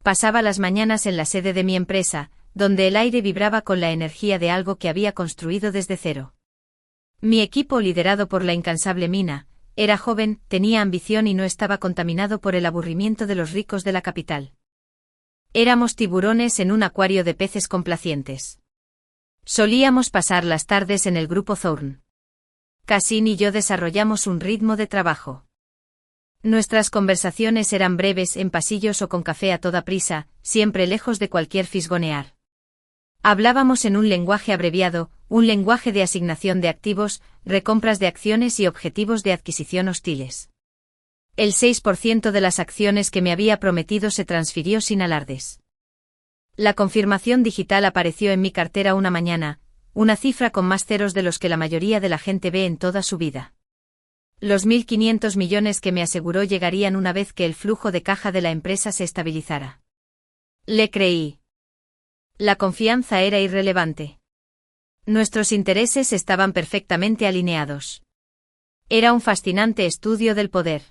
Pasaba las mañanas en la sede de mi empresa, donde el aire vibraba con la energía de algo que había construido desde cero. Mi equipo, liderado por la incansable Mina, era joven, tenía ambición y no estaba contaminado por el aburrimiento de los ricos de la capital. Éramos tiburones en un acuario de peces complacientes. Solíamos pasar las tardes en el grupo Thorn. Cassin y yo desarrollamos un ritmo de trabajo. Nuestras conversaciones eran breves en pasillos o con café a toda prisa, siempre lejos de cualquier fisgonear. Hablábamos en un lenguaje abreviado, un lenguaje de asignación de activos, recompras de acciones y objetivos de adquisición hostiles. El 6% de las acciones que me había prometido se transfirió sin alardes. La confirmación digital apareció en mi cartera una mañana, una cifra con más ceros de los que la mayoría de la gente ve en toda su vida. Los 1.500 millones que me aseguró llegarían una vez que el flujo de caja de la empresa se estabilizara. Le creí. La confianza era irrelevante. Nuestros intereses estaban perfectamente alineados. Era un fascinante estudio del poder.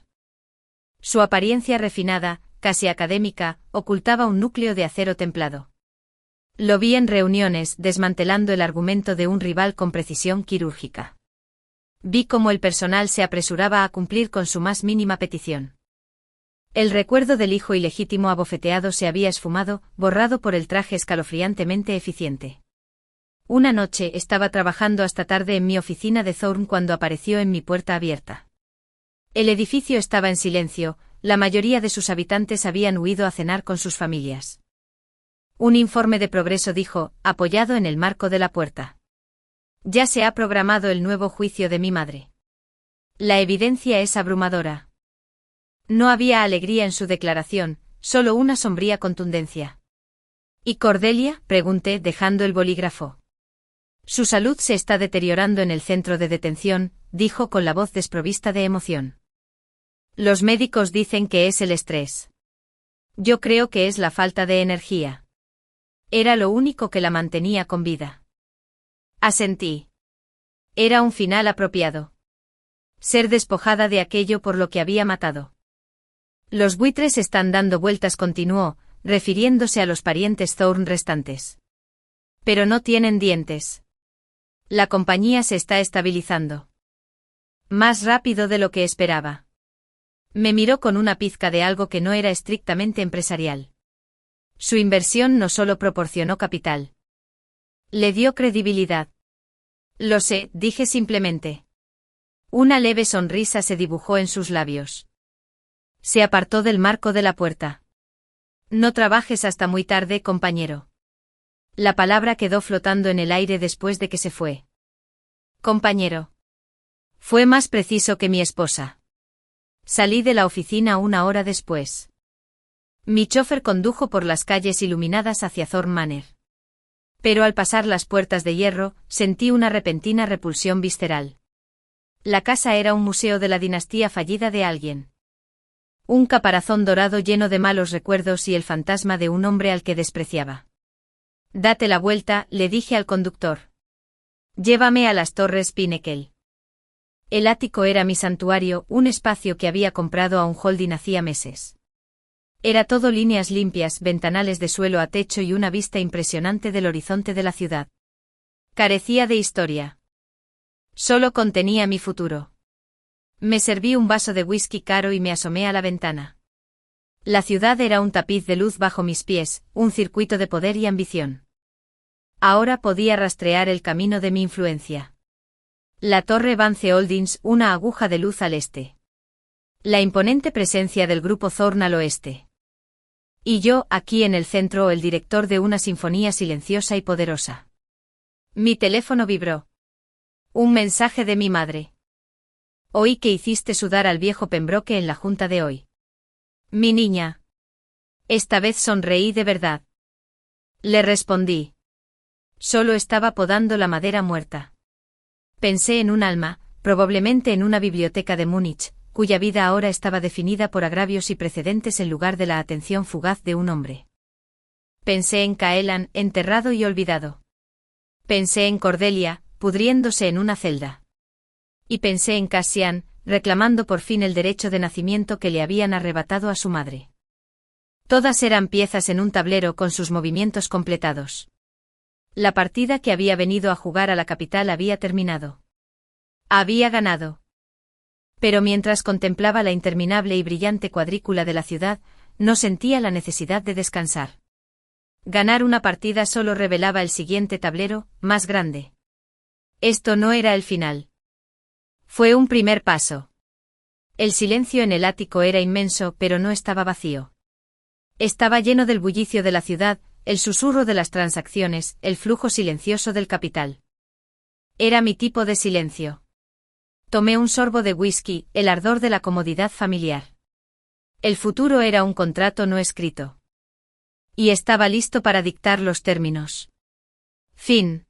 Su apariencia refinada, casi académica, ocultaba un núcleo de acero templado. Lo vi en reuniones, desmantelando el argumento de un rival con precisión quirúrgica. Vi cómo el personal se apresuraba a cumplir con su más mínima petición. El recuerdo del hijo ilegítimo abofeteado se había esfumado, borrado por el traje escalofriantemente eficiente. Una noche estaba trabajando hasta tarde en mi oficina de Thorn cuando apareció en mi puerta abierta. El edificio estaba en silencio, la mayoría de sus habitantes habían huido a cenar con sus familias. Un informe de progreso, dijo, apoyado en el marco de la puerta. Ya se ha programado el nuevo juicio de mi madre. La evidencia es abrumadora. No había alegría en su declaración, solo una sombría contundencia. ¿Y Cordelia?, pregunté, dejando el bolígrafo. Su salud se está deteriorando en el centro de detención, dijo con la voz desprovista de emoción. Los médicos dicen que es el estrés. Yo creo que es la falta de energía. Era lo único que la mantenía con vida. Asentí. Era un final apropiado. Ser despojada de aquello por lo que había matado. Los buitres están dando vueltas, continuó, refiriéndose a los parientes Thorn restantes. Pero no tienen dientes. La compañía se está estabilizando. Más rápido de lo que esperaba. Me miró con una pizca de algo que no era estrictamente empresarial. Su inversión no solo proporcionó capital. Le dio credibilidad. Lo sé, dije simplemente. Una leve sonrisa se dibujó en sus labios. Se apartó del marco de la puerta. No trabajes hasta muy tarde, compañero. La palabra quedó flotando en el aire después de que se fue. Compañero. Fue más preciso que mi esposa. Salí de la oficina 1 hora después. Mi chofer condujo por las calles iluminadas hacia Thorn Manor. Pero al pasar las puertas de hierro, sentí una repentina repulsión visceral. La casa era un museo de la dinastía fallida de alguien. Un caparazón dorado lleno de malos recuerdos y el fantasma de un hombre al que despreciaba. Date la vuelta, le dije al conductor. Llévame a las Torres Pinnacle. El ático era mi santuario, un espacio que había comprado a un holding hacía meses. Era todo líneas limpias, ventanales de suelo a techo y una vista impresionante del horizonte de la ciudad. Carecía de historia. Solo contenía mi futuro. Me serví un vaso de whisky caro y me asomé a la ventana. La ciudad era un tapiz de luz bajo mis pies, un circuito de poder y ambición. Ahora podía rastrear el camino de mi influencia. La torre Vance Holdings, una aguja de luz al este. La imponente presencia del grupo Thorn al oeste. Y yo, aquí en el centro, el director de una sinfonía silenciosa y poderosa. Mi teléfono vibró. Un mensaje de mi madre. Oí que hiciste sudar al viejo Pembroke en la junta de hoy. Mi niña. Esta vez sonreí de verdad. Le respondí. Solo estaba podando la madera muerta. Pensé en un alma, probablemente en una biblioteca de Múnich, cuya vida ahora estaba definida por agravios y precedentes en lugar de la atención fugaz de un hombre. Pensé en Caelan, enterrado y olvidado. Pensé en Cordelia, pudriéndose en una celda. Y pensé en Cassian, reclamando por fin el derecho de nacimiento que le habían arrebatado a su madre. Todas eran piezas en un tablero con sus movimientos completados. La partida que había venido a jugar a la capital había terminado. Había ganado. Pero mientras contemplaba la interminable y brillante cuadrícula de la ciudad, no sentía la necesidad de descansar. Ganar una partida solo revelaba el siguiente tablero, más grande. Esto no era el final. Fue un primer paso. El silencio en el ático era inmenso, pero no estaba vacío. Estaba lleno del bullicio de la ciudad, el susurro de las transacciones, el flujo silencioso del capital. Era mi tipo de silencio. Tomé un sorbo de whisky, el ardor de la comodidad familiar. El futuro era un contrato no escrito. Y estaba listo para dictar los términos. Fin.